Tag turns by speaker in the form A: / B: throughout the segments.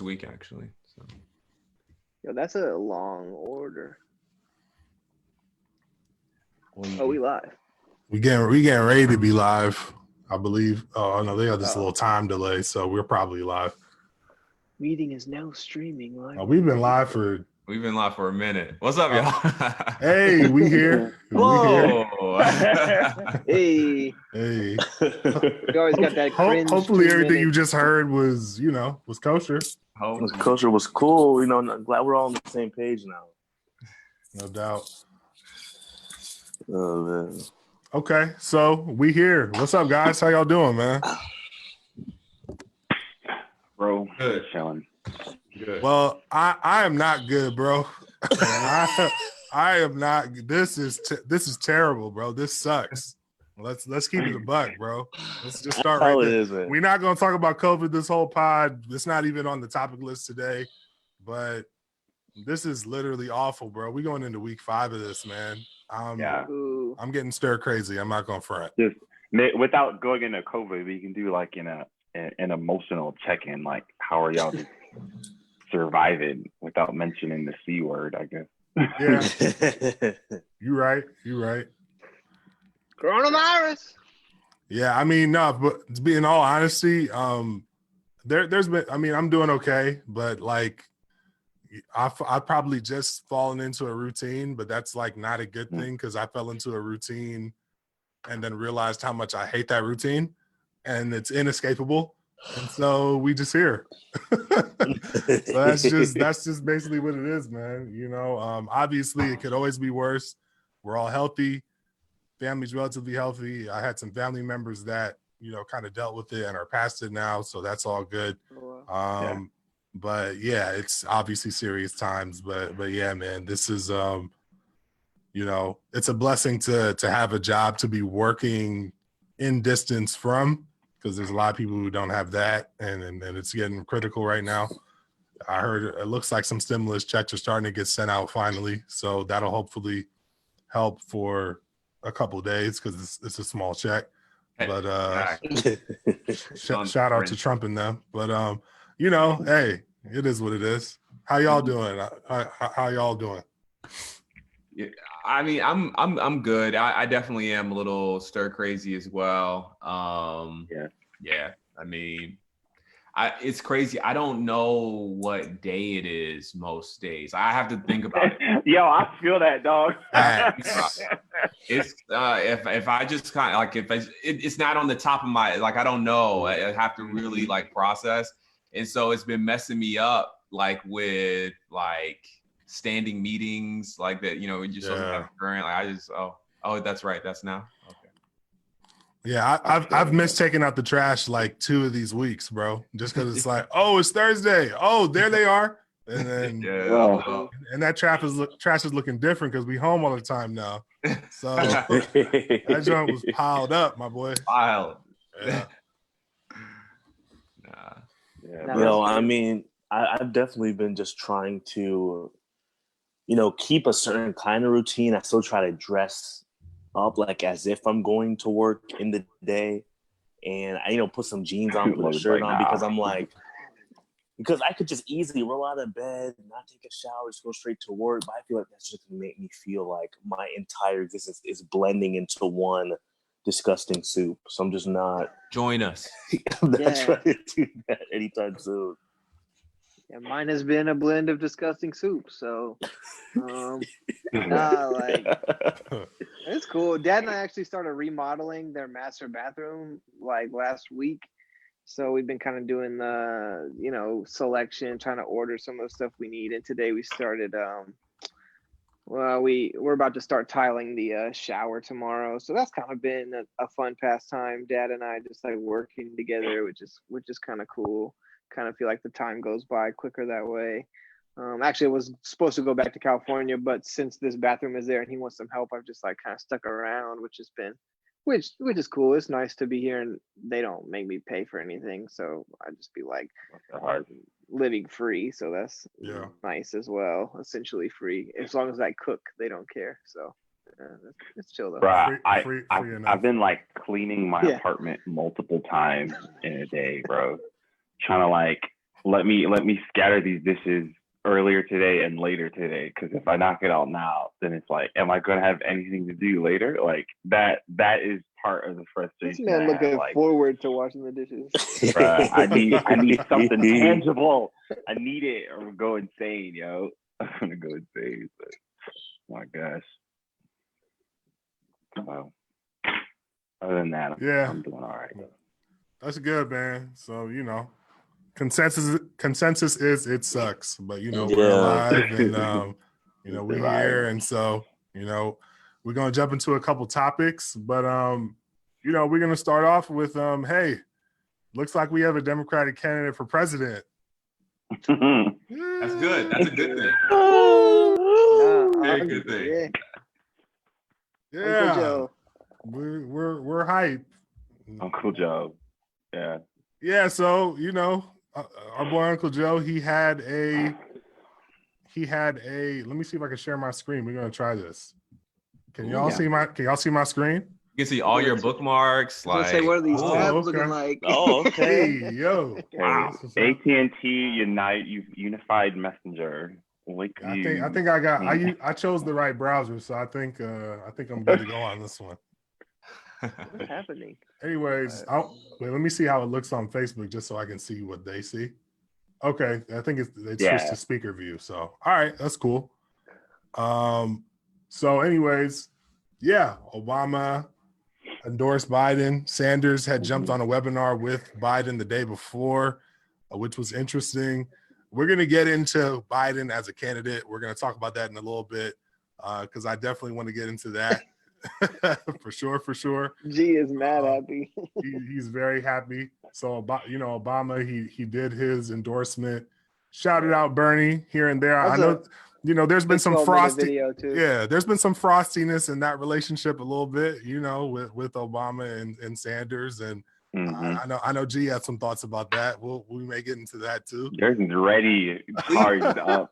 A: week actually. So.
B: Yo, that's a long order. Oh, we live.
C: We getting ready to be live, I believe. Oh no, they got this little time delay, so we're probably live.
B: Meeting is now streaming live.
C: We've been live for
A: a minute. What's up, y'all?
C: Hey, we here.
A: Whoa.
B: Hey.
C: Hey.
B: You always got that cringe.
C: Hopefully everything you just heard was kosher.
D: Kosher was cool. I'm glad we're all on the same page now.
C: No doubt.
D: Oh man.
C: Okay, so we here. What's up, guys? How y'all doing, man?
E: Bro,
A: Good.
E: chilling.
A: Good.
C: Well, I am not good, bro. I am not. This is terrible, bro. This sucks. Let's keep it a buck, bro. Let's just start right there. We're not gonna talk about COVID this whole pod. It's not even on the topic list today, but this is literally awful, bro. We're going into week 5 of this, man. I'm getting stir crazy. I'm not gonna front.
E: Just without going into COVID, we can do like an emotional check-in, like how are y'all just surviving without mentioning the C word, I guess.
C: Yeah. You're right.
B: Coronavirus.
C: Yeah, I mean, no, but to be in all honesty, there's been, I mean, I'm doing okay, but like I've probably just fallen into a routine, but that's like not a good thing because I fell into a routine and then realized how much I hate that routine and it's inescapable. And so we just here. So that's just basically what it is, man. Obviously it could always be worse. We're all healthy. Family's relatively healthy. I had some family members that, kind of dealt with it and are past it now. So that's all good. But yeah, it's obviously serious times, but yeah, man, this is, it's a blessing to have a job to be working in distance from, because there's a lot of people who don't have that, and it's getting critical right now. I heard it looks like some stimulus checks are starting to get sent out finally, so that'll hopefully help for a couple of days because it's a small check. But shout out to Trump and them. But hey, it is what it is. How y'all doing? How y'all doing?
A: Yeah, I mean, I'm good. I definitely am a little stir crazy as well. Yeah. I mean, it's crazy. I don't know what day it is most days. I have to think about it.
E: Yo, I feel that, dog.
A: It's if I just kind of like it's not on the top of my, like, I don't know. I have to really like process, and so it's been messing me up like with like standing meetings like that. You're supposed to have current. Like I just oh that's right. That's now. Okay.
C: Yeah, I've missed taking out the trash like 2 of these weeks, bro. Just because it's like, oh, it's Thursday. Oh, there they are. And then and that trash is looking different because we home all the time now. So that joint was piled up, my boy.
A: Piled.
C: Yeah.
D: I mean, I've definitely been just trying to, keep a certain kind of routine. I still try to dress up like as if I'm going to work in the day, and I put some jeans on, put a shirt on, because I'm like, because I could just easily roll out of bed, not take a shower, just go straight to work. But I feel like that's just gonna make me feel like my entire existence is blending into one disgusting soup. So I'm just not.
A: Join us.
D: I'm not trying to do that anytime soon.
B: Yeah, mine has been a blend of disgusting soup. So, it's cool. Dad and I actually started remodeling their master bathroom like last week. So we've been kind of doing the, selection, trying to order some of the stuff we need. And today we started, we're about to start tiling the shower tomorrow. So that's kind of been a fun pastime. Dad and I just like working together, which is kind of cool. Kind of feel like the time goes by quicker that way. Actually, I was supposed to go back to California, but since this bathroom is there and he wants some help, I've just like kind of stuck around, which is cool. It's nice to be here, and they don't make me pay for anything, so I just be like living free. So that's nice as well. Essentially free, as long as I cook, they don't care. So it's chill though.
E: Bruh, I've been like cleaning my apartment multiple times in a day, bro. Trying to like let me scatter these dishes earlier today and later today, because if I knock it out now, then it's like, am I gonna have anything to do later? Like that is part of the frustration.
B: This man looking forward to washing the dishes.
E: Bruh, I need something tangible. I need it or I'm go insane, yo. I'm gonna go insane. But, oh my gosh. Wow. Other than that, I'm doing all right.
C: That's good, man. So, consensus is it sucks, but we're alive and we're here, and so we're gonna jump into a couple topics, but we're gonna start off with hey, looks like we have a Democratic candidate for president.
A: That's good. That's a good thing. Very good thing.
C: Yeah.
B: Uncle Joe.
C: We're hype.
E: Uncle Joe. Yeah.
C: Yeah, so our boy Uncle Joe, he had a let me see if I can share my screen. We're gonna try this. Can y'all see my screen?
A: You can see all your bookmarks.
B: Like, say, what are these tabs looking like?
D: Oh, okay.
C: Hey, yo. Wow.
E: AT&T Unified Messenger.
C: I think I chose the right browser, so I think I'm good to go on this one.
B: What's happening?
C: Anyways, wait, let me see how it looks on Facebook just so I can see what they see. Okay, I think it's switched to speaker view. So, all right, that's cool. So anyways, Obama endorsed Biden. Sanders had jumped on a webinar with Biden the day before, which was interesting. We're going to get into Biden as a candidate. We're going to talk about that in a little bit because I definitely want to get into that. for sure.
B: G is mad happy.
C: He's very happy. So Obama, he did his endorsement, shouted out Bernie here and there. I know there's been some there's been some frostiness in that relationship a little bit, with Obama and Sanders, and I know G had some thoughts about that. We may get into that too.
E: Yours is ready, charged up.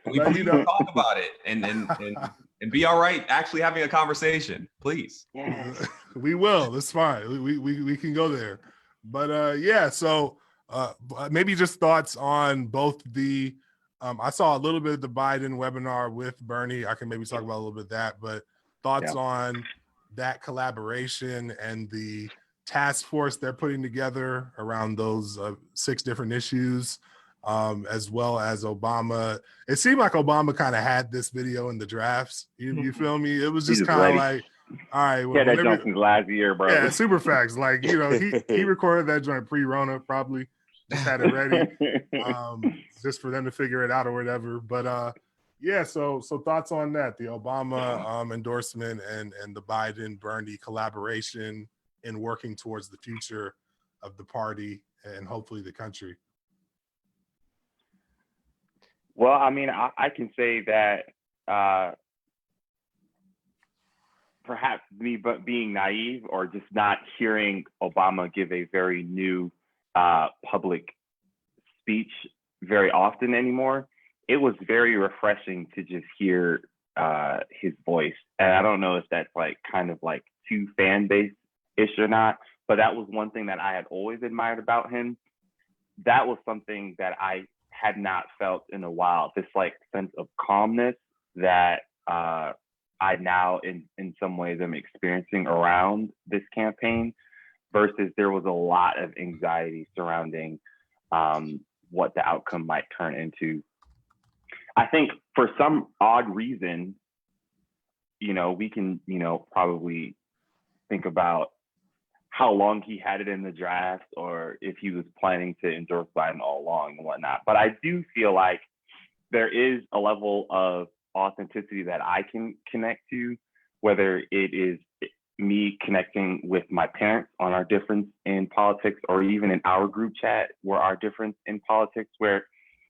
A: We talk about it and be all right actually having a conversation, please.
B: Yes.
C: We will. That's fine. We can go there. But so maybe just thoughts on both the I saw a little bit of the Biden webinar with Bernie. I can maybe talk about a little bit of that, but thoughts on that collaboration and the task force they're putting together around those 6 different issues, as well as Obama. It seemed like Obama kind of had this video in the drafts. You feel me? It was just kind of like, all right. Well,
E: that joint since last year, bro.
C: Yeah, super facts. Like, he recorded that joint pre-Rona, probably just had it ready, just for them to figure it out or whatever. But so thoughts on that, the Obama endorsement and the Biden-Bernie collaboration in working towards the future of the party and hopefully the country.
E: Well, I mean, I can say that perhaps me being naive or just not hearing Obama give a very new public speech very often anymore, it was very refreshing to just hear his voice. And I don't know if that's like kind of like too fan-based-ish or not, but that was one thing that I had always admired about him. That was something that I had not felt in a while, this like sense of calmness that I now in some ways am experiencing around this campaign, versus there was a lot of anxiety surrounding what the outcome might turn into. I think for some odd reason, we can, probably think about how long he had it in the draft or if he was planning to endorse Biden all along and whatnot. But I do feel like there is a level of authenticity that I can connect to, whether it is me connecting with my parents on our difference in politics, or even in our group chat where our difference in politics, where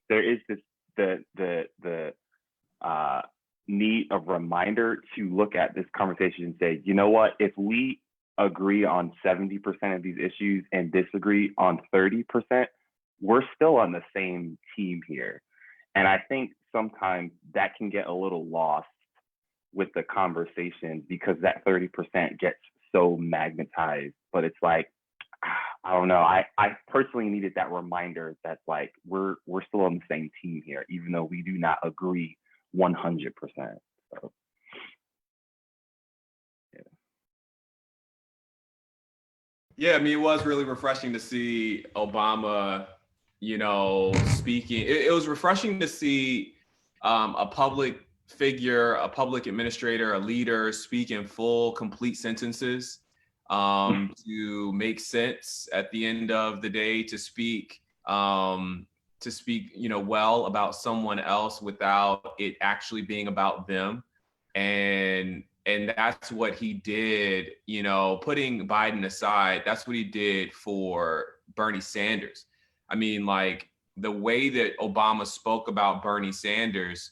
E: there is this the need of reminder to look at this conversation and say, you know what, if we agree on 70% of these issues and disagree on 30%, we're still on the same team here. And I think sometimes that can get a little lost with the conversation because that 30% gets so magnetized. But it's like, I don't know. I personally needed that reminder that like we're still on the same team here, even though we do not agree 100%. So
A: Yeah, I mean, it was really refreshing to see Obama, speaking. It was refreshing to see a public figure, a public administrator, a leader speak in full, complete sentences, to make sense at the end of the day, to speak, well about someone else without it actually being about them. And that's what he did, putting Biden aside, that's what he did for Bernie Sanders. I mean, like the way that Obama spoke about Bernie Sanders,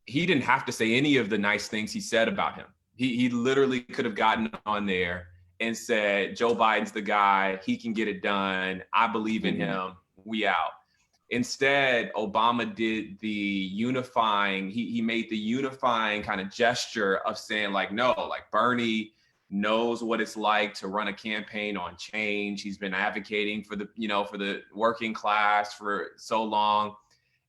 A: he didn't have to say any of the nice things he said about him. He literally could have gotten on there and said, Joe Biden's the guy, he can get it done. I believe in him. We out. Instead, Obama did the unifying, he made the unifying kind of gesture of saying like, no, like Bernie knows what it's like to run a campaign on change. He's been advocating for the, for the working class for so long.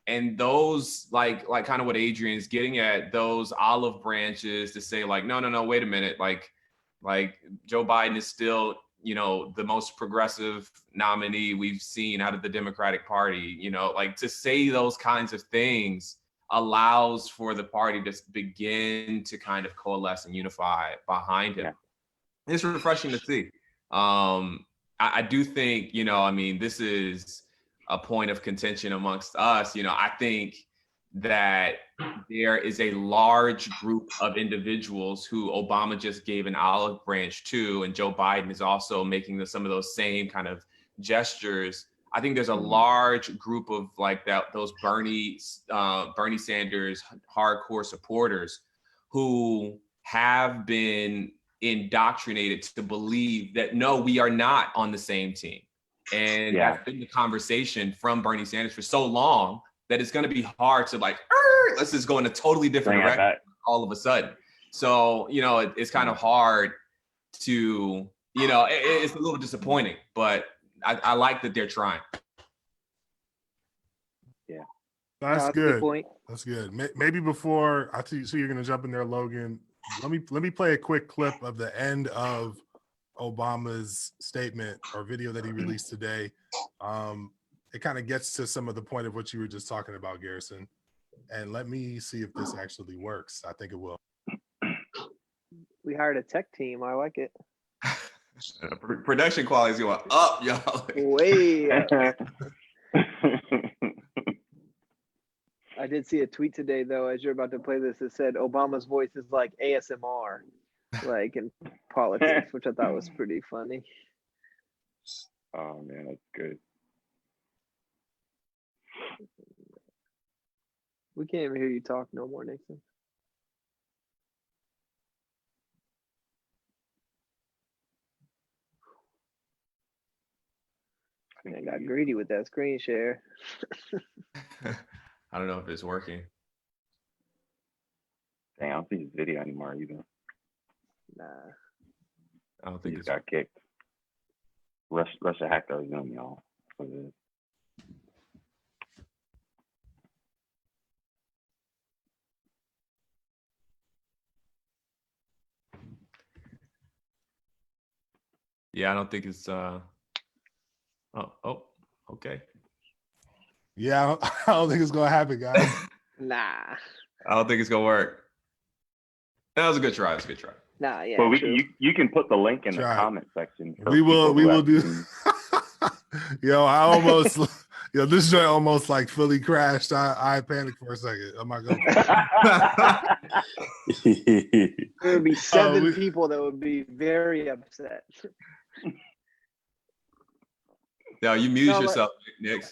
A: And those like kind of what Adrian's getting at, those olive branches to say like, no, wait a minute. Like Joe Biden is still, the most progressive nominee we've seen out of the Democratic Party, like to say those kinds of things allows for the party to begin to kind of coalesce and unify behind him. Yeah. It's refreshing to see. I do think, this is a point of contention amongst us. I think that there is a large group of individuals who Obama just gave an olive branch to, and Joe Biden is also making some of those same kind of gestures. I think there's a large group of like that, those Bernie Sanders hardcore supporters who have been indoctrinated to believe that, no, we are not on the same team. And that's been the conversation from Bernie Sanders for so long that it's going to be hard to like, let's just go in a totally different direction all of a sudden. So, it's kind of hard to, it's a little disappointing, but I like that they're trying.
B: Yeah.
C: That's good.
B: Good point.
C: That's good. Maybe before I see you're going to jump in there, Logan, let me play a quick clip of the end of Obama's statement or video that he released today. It kind of gets to some of the point of what you were just talking about, Garrison. And let me see if this actually works. I think it will.
B: We hired a tech team. I like it.
A: Production quality is going up, y'all.
B: Way up. I did see a tweet today, though, as you're about to play this, that said Obama's voice is like ASMR, like in politics, which I thought was pretty funny.
E: Oh, man, that's good.
B: We can't even hear you talk no more, Nixon. I got greedy with that screen share.
A: I don't know if it's working.
E: Dang, I don't see his video anymore either.
B: Nah.
A: I don't think
E: He just got kicked. Russia hacked our Zoom, y'all.
A: Yeah, I don't think it's okay.
C: Yeah, I don't think it's gonna happen, guys.
B: Nah.
A: I don't think it's gonna work. That was a good try.
B: Nah, yeah.
E: But you can put the link in the comment section.
C: We will do. This joint almost like fully crashed. I panicked for a second. I'm not gonna.
B: There would be seven people that would be very upset.
A: No, you muted yourself, Nick.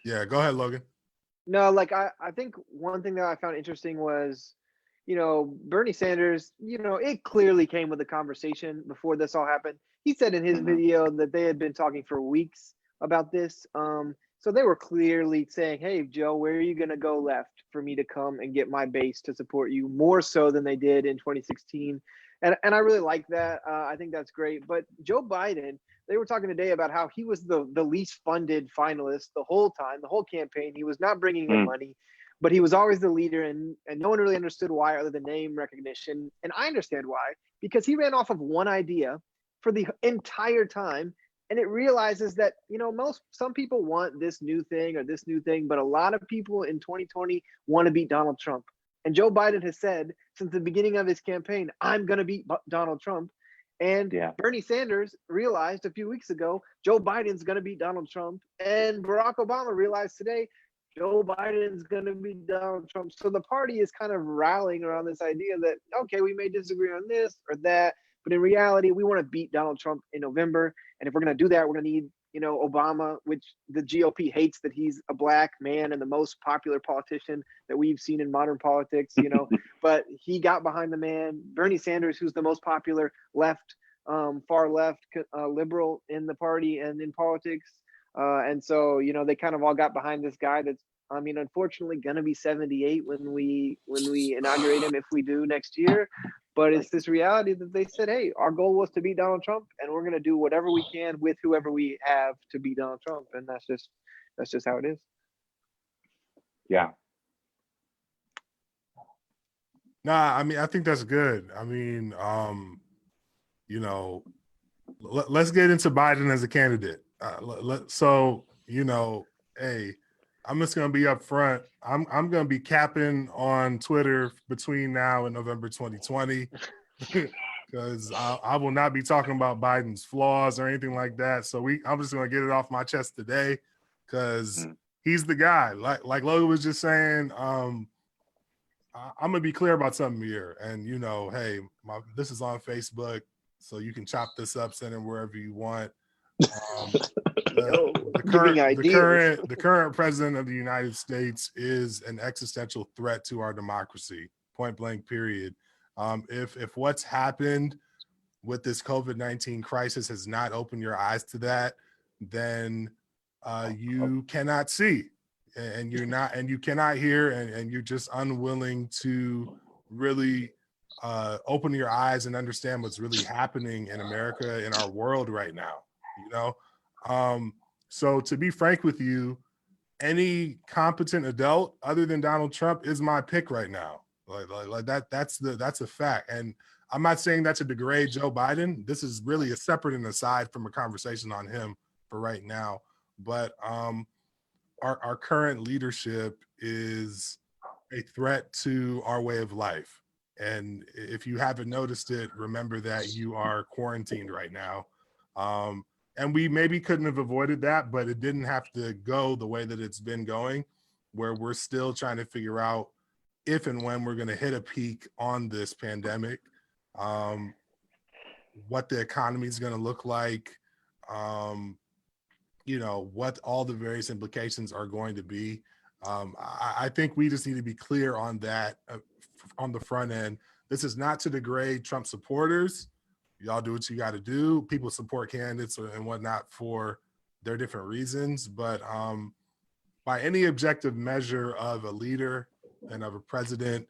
B: Yeah,
C: go ahead, Logan.
B: No, like I think one thing that I found interesting was, Bernie Sanders, it clearly came with a conversation before this all happened. He said in his video that they had been talking for weeks about this. So they were clearly saying, hey, Joe, where are you going to go left for me to come and get my base to support you more so than they did in 2016? And I really like that. I think that's great. But Joe Biden, they were talking today about how he was the least funded finalist the whole time, the whole campaign. He was not bringing in money, but he was always the leader, and no one really understood why other than name recognition. And I understand why, because he ran off of one idea for the entire time. And it realizes that, some people want this new thing or this new thing, but a lot of people in 2020 want to beat Donald Trump. And Joe Biden has said since the beginning of his campaign, I'm going to beat Donald Trump. And Bernie Sanders realized a few weeks ago, Joe Biden's going to beat Donald Trump. And Barack Obama realized today, Joe Biden's going to beat Donald Trump. So the party is kind of rallying around this idea that, okay, we may disagree on this or that, but in reality, we want to beat Donald Trump in November. And if we're going to do that, we're going to need, Obama, which the GOP hates that he's a black man and the most popular politician that we've seen in modern politics, but he got behind the man. Bernie Sanders, who's the most popular left, far left liberal in the party and in politics. And so, they kind of all got behind this guy that's, unfortunately going to be 78 when we inaugurate him, if we do next year. But it's this reality that they said, hey, our goal was to beat Donald Trump, and we're going to do whatever we can with whoever we have to beat Donald Trump. And that's just how it is.
E: Yeah.
C: Nah, I think that's good. Let's get into Biden as a candidate. Hey, I'm just gonna be up front. I'm gonna be capping on Twitter between now and November 2020 because I will not be talking about Biden's flaws or anything like that. So I'm just gonna get it off my chest today because he's the guy. Like Logan was just saying. I'm gonna be clear about something here, and hey, this is on Facebook, so you can chop this up, send it wherever you want. The current president of the United States is an existential threat to our democracy, point blank, period. If what's happened with this COVID-19 crisis has not opened your eyes to that, then you cannot see, and you cannot hear, and you're just unwilling to really open your eyes and understand what's really happening in America, in our world right now. So to be frank with you, any competent adult other than Donald Trump is my pick right now. Like that's a fact. And I'm not saying that to degrade Joe Biden. This is really a separate and aside from a conversation on him for right now. But our current leadership is a threat to our way of life. And if you haven't noticed it, remember that you are quarantined right now. And we maybe couldn't have avoided that, but it didn't have to go the way that it's been going, where we're still trying to figure out if and when we're going to hit a peak on this pandemic, what the economy is going to look like, what all the various implications are going to be. I think we just need to be clear on that on the front end. This is not to degrade Trump supporters. Y'all do what you got to do. People support candidates and whatnot for their different reasons. But by any objective measure of a leader and of a president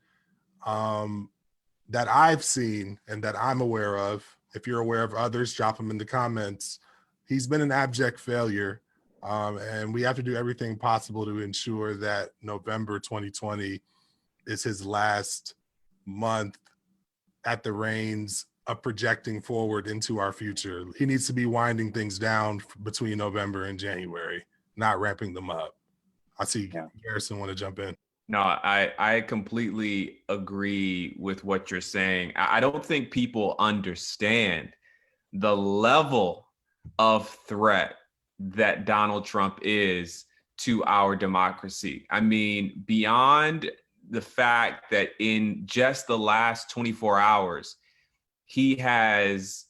C: that I've seen and that I'm aware of, if you're aware of others, drop them in the comments. He's been an abject failure. And we have to do everything possible to ensure that November 2020 is his last month at the reins of projecting forward into our future. He needs to be winding things down between November and January, not ramping them up. I see Garrison want to jump in.
A: No, I completely agree with what you're saying. I don't think people understand the level of threat that Donald Trump is to our democracy. I mean, beyond the fact that in just the last 24 hours, he has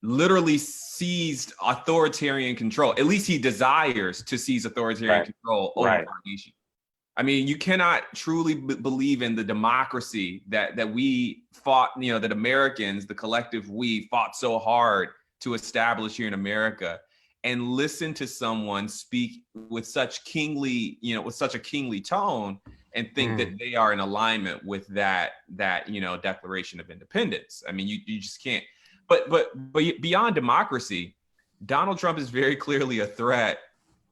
A: literally seized authoritarian control. At least he desires to seize authoritarian control over our nation. I mean, you cannot truly believe in the democracy that we fought, that Americans, the collective we, fought so hard to establish here in America, and listen to someone speak with such kingly, with such a kingly tone, and think that they are in alignment with that Declaration of Independence. I mean, you just can't. But beyond democracy, Donald Trump is very clearly a threat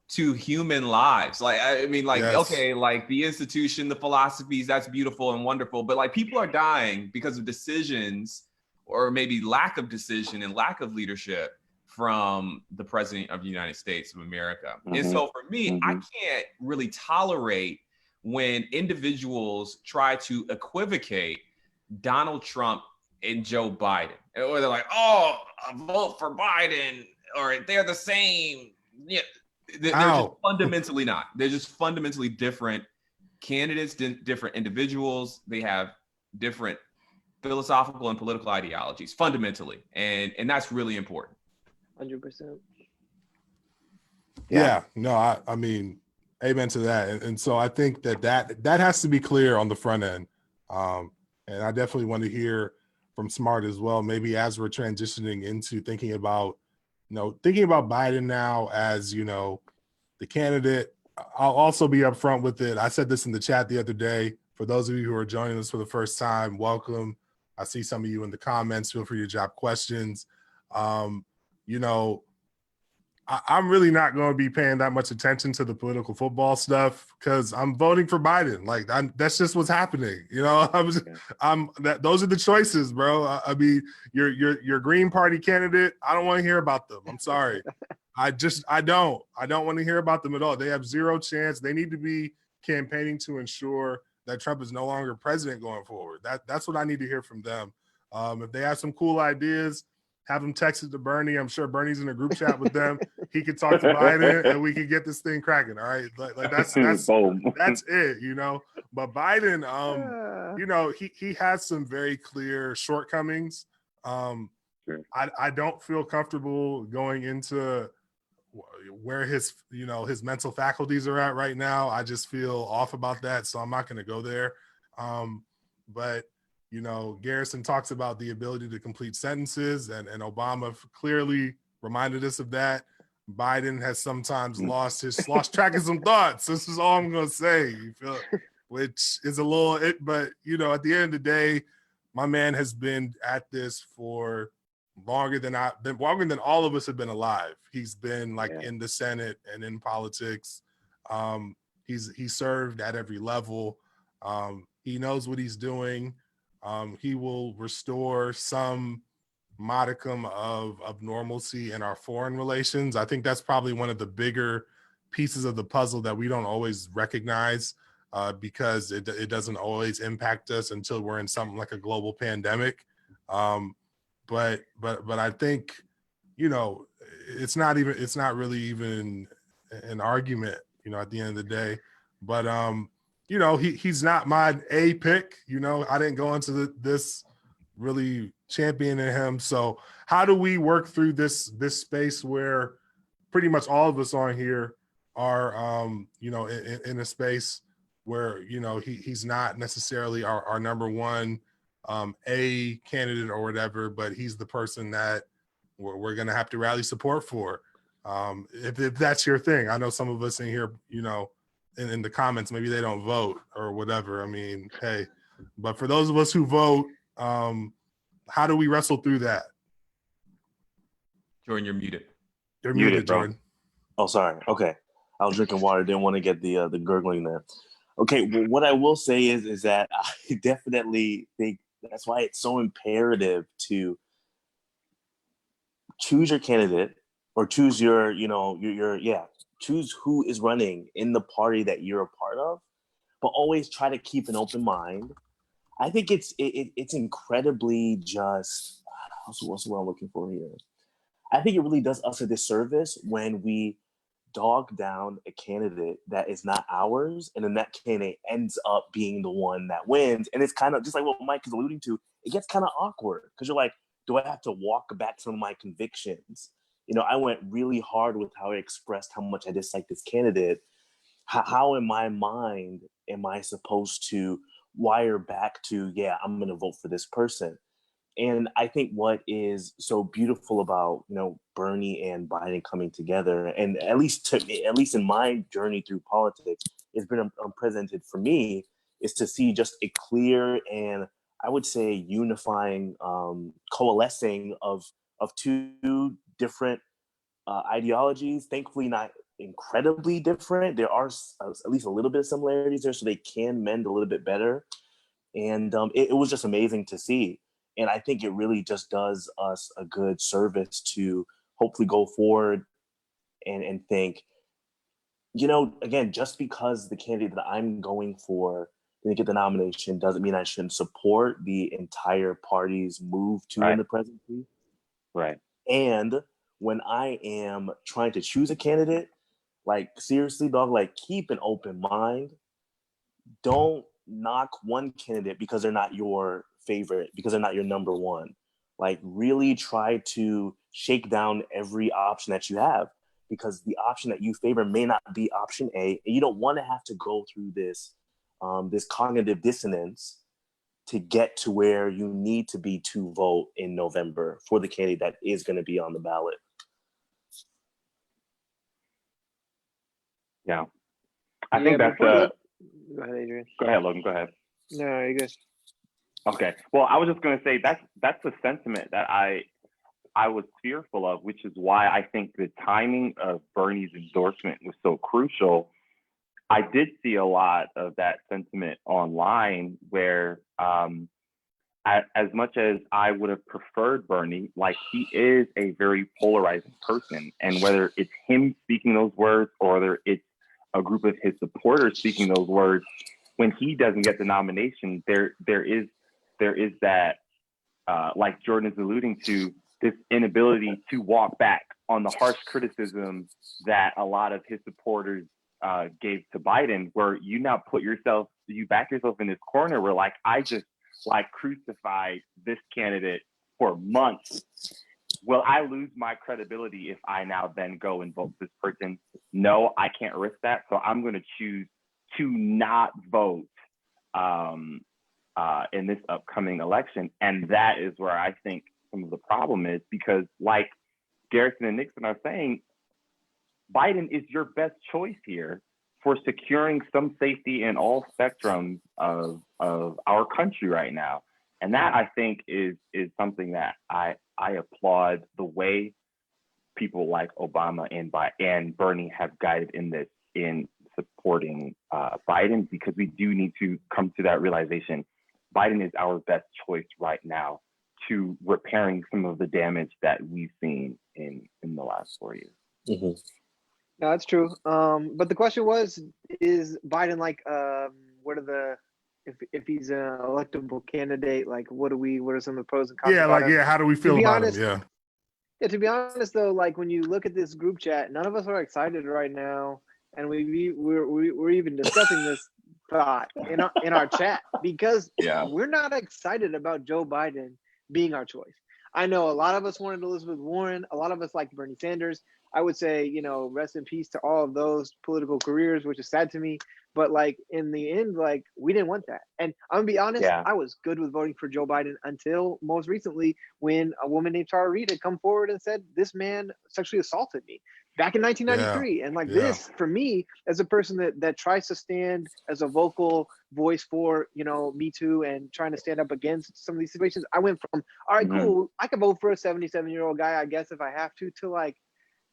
A: to human lives. Like, I mean, like,
C: Yes.
A: okay, like the institution, the philosophies, that's beautiful and wonderful, but like people are dying because of decisions or maybe lack of decision and lack of leadership from the president of the United States of America. And so for me, I can't really tolerate when individuals try to equivocate Donald Trump and Joe Biden, or they're like, oh, a vote for Biden, or they're the same. Yeah, they're just fundamentally not. They're just fundamentally different candidates, different individuals. They have different philosophical and political ideologies fundamentally, and that's really important.
B: 100%.
C: Yeah, no, I mean, amen to that. And so I think that has to be clear on the front end. And I definitely want to hear from Smart as well, maybe as we're transitioning into thinking about Biden now as, the candidate. I'll also be upfront with it. I said this in the chat the other day. For those of you who are joining us for the first time, welcome. I see some of you in the comments. Feel free to drop questions. I'm really not going to be paying that much attention to the political football stuff because I'm voting for Biden. Like that's just what's happening. Those are the choices, bro. I mean, your Green Party candidate. I don't want to hear about them. I'm sorry. I don't want to hear about them at all. They have zero chance. They need to be campaigning to ensure that Trump is no longer president going forward. That's what I need to hear from them. If they have some cool ideas, have them text it to Bernie. I'm sure Bernie's in a group chat with them. He could talk to Biden and we could get this thing cracking. All right. Like that's that's it, But Biden, he has some very clear shortcomings. I don't feel comfortable going into where his mental faculties are at right now. I just feel off about that. So I'm not going to go there. But Garrison talks about the ability to complete sentences, and Obama clearly reminded us of that. Biden has sometimes lost track of some thoughts. This is all I'm going to say, which is a little, but at the end of the day, my man has been at this for longer than all of us have been alive. He's been in the Senate and in politics. He served at every level. He knows what he's doing. He will restore some modicum of normalcy in our foreign relations. I think that's probably one of the bigger pieces of the puzzle that we don't always recognize because it doesn't always impact us until we're in something like a global pandemic. But I think, it's not really even an argument, at the end of the day. But he's not my A pick. I didn't go into this really championing him. So how do we work through this space where pretty much all of us on here are, in a space where, he's not necessarily our number one A candidate or whatever, but he's the person that we're going to have to rally support for. If that's your thing. I know some of us in here, in the comments, maybe they don't vote or whatever. I mean, hey, but for those of us who vote, how do we wrestle through that?
A: Jordan, you're muted.
C: You're muted, Jordan.
D: Oh, sorry. Okay. I was drinking water. Didn't want to get the gurgling there. Okay. Well, what I will say is that I definitely think that's why it's so imperative to choose your candidate or choose choose who is running in the party that you're a part of, but always try to keep an open mind. I think it's incredibly just, what's the word I'm looking for here? I think it really does us a disservice when we dog down a candidate that is not ours, and then that candidate ends up being the one that wins. And it's kind of just like what Mike is alluding to. It gets kind of awkward because you're like, do I have to walk back some of my convictions? I went really hard with how I expressed how much I dislike this candidate. How in my mind am I supposed to wire back to, I'm going to vote for this person? And I think what is so beautiful about, Bernie and Biden coming together, and at least in my journey through politics, it's been unprecedented for me, is to see just a clear and I would say unifying coalescing of two different ideologies, thankfully not incredibly different. There are at least a little bit of similarities there, so they can mend a little bit better. And it was just amazing to see. And I think it really just does us a good service to hopefully go forward and think, again, just because the candidate that I'm going for didn't get the nomination doesn't mean I shouldn't support the entire party's move to win the presidency.
E: Right.
D: And when I am trying to choose a candidate, like seriously, dog, like keep an open mind. Don't knock one candidate because they're not your favorite, because they're not your number one. Like really try to shake down every option that you have, because the option that you favor may not be option A, and you don't want to have to go through this cognitive dissonance to get to where you need to be to vote in November for the candidate that is going to be on the ballot.
E: Yeah. I think that's
B: Go ahead, Adrian.
E: Go ahead, Logan. Go ahead.
B: No, you're good.
E: Okay. Well, I was just going to say that's a sentiment that I was fearful of, which is why I think the timing of Bernie's endorsement was so crucial. I did see a lot of that sentiment online where, as much as I would have preferred Bernie, like he is a very polarizing person, and whether it's him speaking those words or whether it's a group of his supporters speaking those words, when he doesn't get the nomination, there is that, like Jordaan is alluding to, this inability to walk back on the harsh criticism that a lot of his supporters gave to Biden, where you now you back yourself in this corner where like, I just like crucified this candidate for months. Will I lose my credibility if I now then go and vote this person? No, I can't risk that. So I'm going to choose to not vote in this upcoming election. And that is where I think some of the problem is, because like Garrison and Nixon are saying, Biden is your best choice here for securing some safety in all spectrums of our country right now. And that, I think, is something that I applaud the way people like Obama and Bernie have guided in supporting Biden, because we do need to come to that realization. Biden is our best choice right now to repairing some of the damage that we've seen in the last 4 years.
D: Mm-hmm.
B: No, that's true. But the question was, is Biden like, what are the, if he's an electable candidate, like what are some of the pros and cons?
C: Yeah, how do we feel about him?
B: Yeah, to be honest though, like when you look at this group chat, none of us are excited right now, and we're even discussing this thought in our chat, because we're not excited about Joe Biden being our choice. I know a lot of us wanted Elizabeth Warren, a lot of us liked Bernie Sanders. I would say, rest in peace to all of those political careers, which is sad to me. But like in the end, like we didn't want that. And I'm gonna be honest, I was good with voting for Joe Biden until most recently, when a woman named Tara Reade had come forward and said, this man sexually assaulted me back in 1993. And like this, for me, as a person that tries to stand as a vocal voice for, Me Too and trying to stand up against some of these situations, I went from, all right, cool, I can vote for a 77-year-old guy, I guess, if I have to like,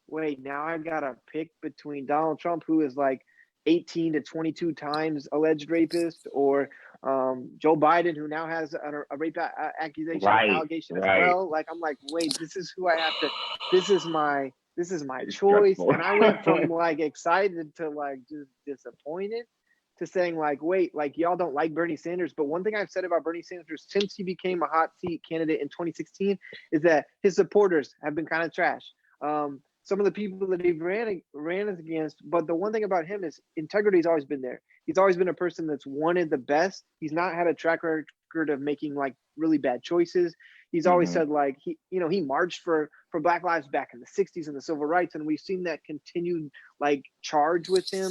B: wait, now I gotta pick between Donald Trump, who is like 18 to 22 times alleged rapist, or Joe Biden, who now has a rape accusation allegation as well. Like, I'm like, wait, this is who I have to, this is my choice. And I went from like excited to like just disappointed to saying like, wait, like y'all don't like Bernie Sanders. But one thing I've said about Bernie Sanders since he became a hot seat candidate in 2016 is that his supporters have been kind of trash. Some of the people that he ran against, but the one thing about him is integrity has always been there. He's always been a person that's wanted the best. He's not had a track record of making like really bad choices. He's always said like he marched for Black Lives back in the 60s and the civil rights, and we've seen that continued like charge with him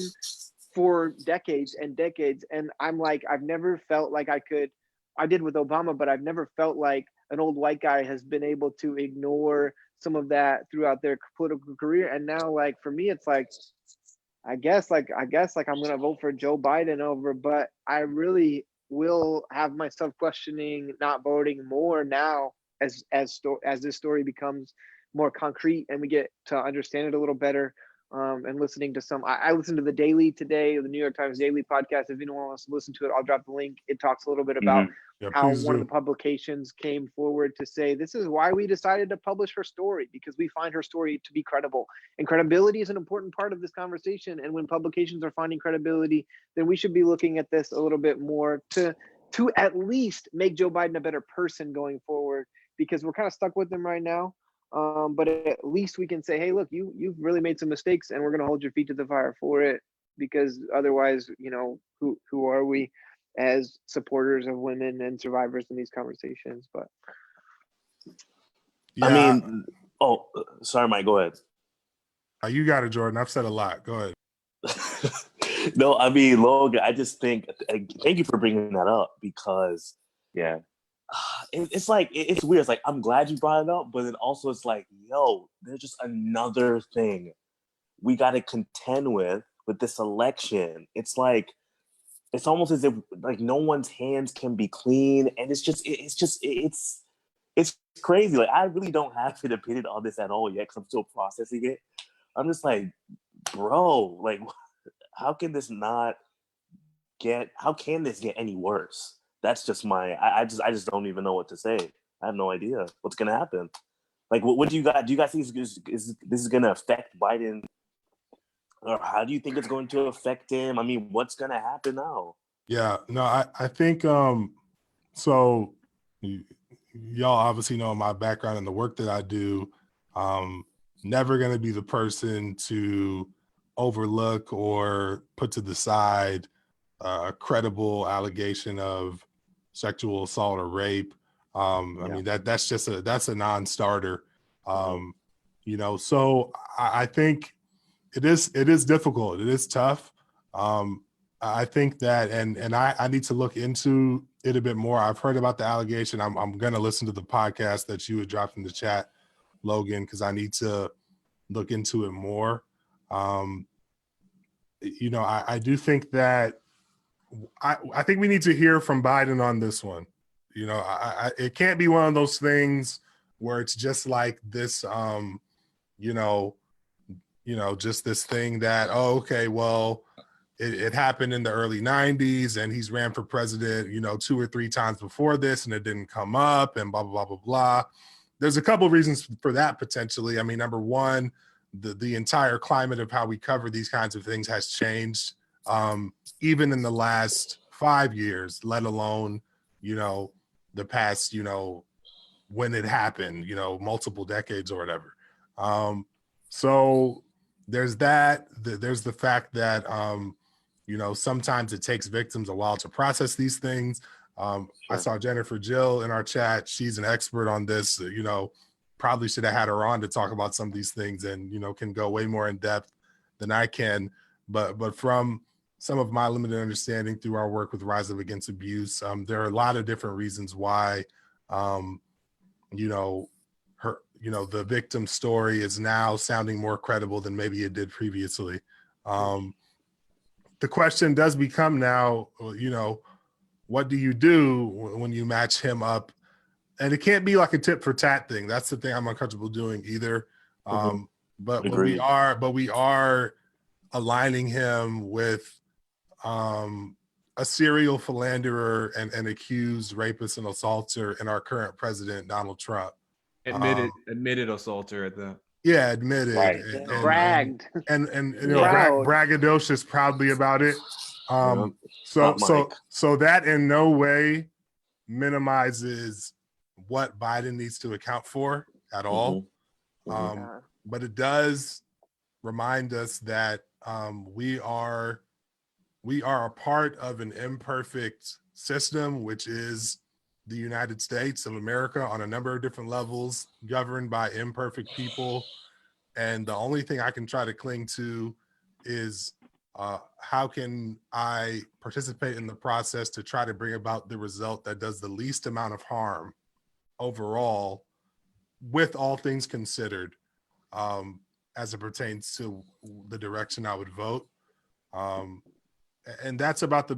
B: for decades and decades. And I'm like, I've never felt like I did with Obama, but I've never felt like an old white guy has been able to ignore some of that throughout their political career. And now, like, for me, it's like, I guess I'm going to vote for Joe Biden over, but I really will have myself questioning not voting more now as this story becomes more concrete and we get to understand it a little better. And listening to I listened to the Daily today, the New York Times Daily podcast. If anyone wants to listen to it, I'll drop the link. It talks a little bit about how one of the publications came forward to say, this is why we decided to publish her story, because we find her story to be credible. And credibility is an important part of this conversation. And when publications are finding credibility, then we should be looking at this a little bit more to at least make Joe Biden a better person going forward, because we're kind of stuck with him right now. But at least we can say, hey, look, you've really made some mistakes, and we're going to hold your feet to the fire for it, because otherwise, who are we as supporters of women and survivors in these conversations? But
C: yeah.
D: I mean, sorry, Mike, go ahead.
C: You got it, Jordaan. I've said a lot. Go ahead.
D: No, I mean, Logan, I just think, thank you for bringing that up, because it's like, it's weird. It's like, I'm glad you brought it up, but then also it's like, yo, there's just another thing we got to contend with this election. It's like, it's almost as if like no one's hands can be clean. And it's crazy. Like, I really don't have an opinion on this at all yet, because I'm still processing it. I'm just like, bro, like, how can this get any worse? That's just I just don't even know what to say. I have no idea what's going to happen. Like, what do you guys think this is going to affect Biden? Or how do you think it's going to affect him? I mean, what's going to happen now?
C: Yeah, no, I think, so y'all obviously know my background and the work that I do. Never going to be the person to overlook or put to the side a credible allegation of sexual assault or rape. I mean, that's a non-starter. So I think it is difficult. It is tough. I think that, and I need to look into it a bit more. I've heard about the allegation. I'm going to listen to the podcast that you had dropped in the chat, Logan, because I need to look into it more. I do think that I think we need to hear from Biden on this one. It can't be one of those things where it's just like this, just this thing that, okay, well, it happened in the early 90s and he's ran for president, 2 or 3 times before this and it didn't come up and blah, blah, blah, blah, blah. There's a couple of reasons for that potentially. I mean, number one, the entire climate of how we cover these kinds of things has changed, even in the last 5 years, let alone, the past, when it happened, multiple decades or whatever. So there's that. There's the fact that, sometimes it takes victims a while to process these things. Sure. I saw Jennifer Jill in our chat. She's an expert on this, probably should have had her on to talk about some of these things and, can go way more in depth than I can. But from some of my limited understanding through our work with Rise Up Against Abuse, there are a lot of different reasons why, the victim's story is now sounding more credible than maybe it did previously. The question does become now, what do you do when you match him up? And it can't be like a tit for tat thing. That's the thing I'm uncomfortable doing either. But we are aligning him with a serial philanderer and accused rapist and assaulter in our current president, Donald Trump.
A: Admitted assaulter at that.
C: Yeah, admitted.
E: Right.
B: Bragged.
C: And braggadocious proudly about it. So that in no way minimizes what Biden needs to account for at all. But it does remind us that we are a part of an imperfect system, which is the United States of America on a number of different levels, governed by imperfect people. And the only thing I can try to cling to is how can I participate in the process to try to bring about the result that does the least amount of harm overall, with all things considered, as it pertains to the direction I would vote. And that's about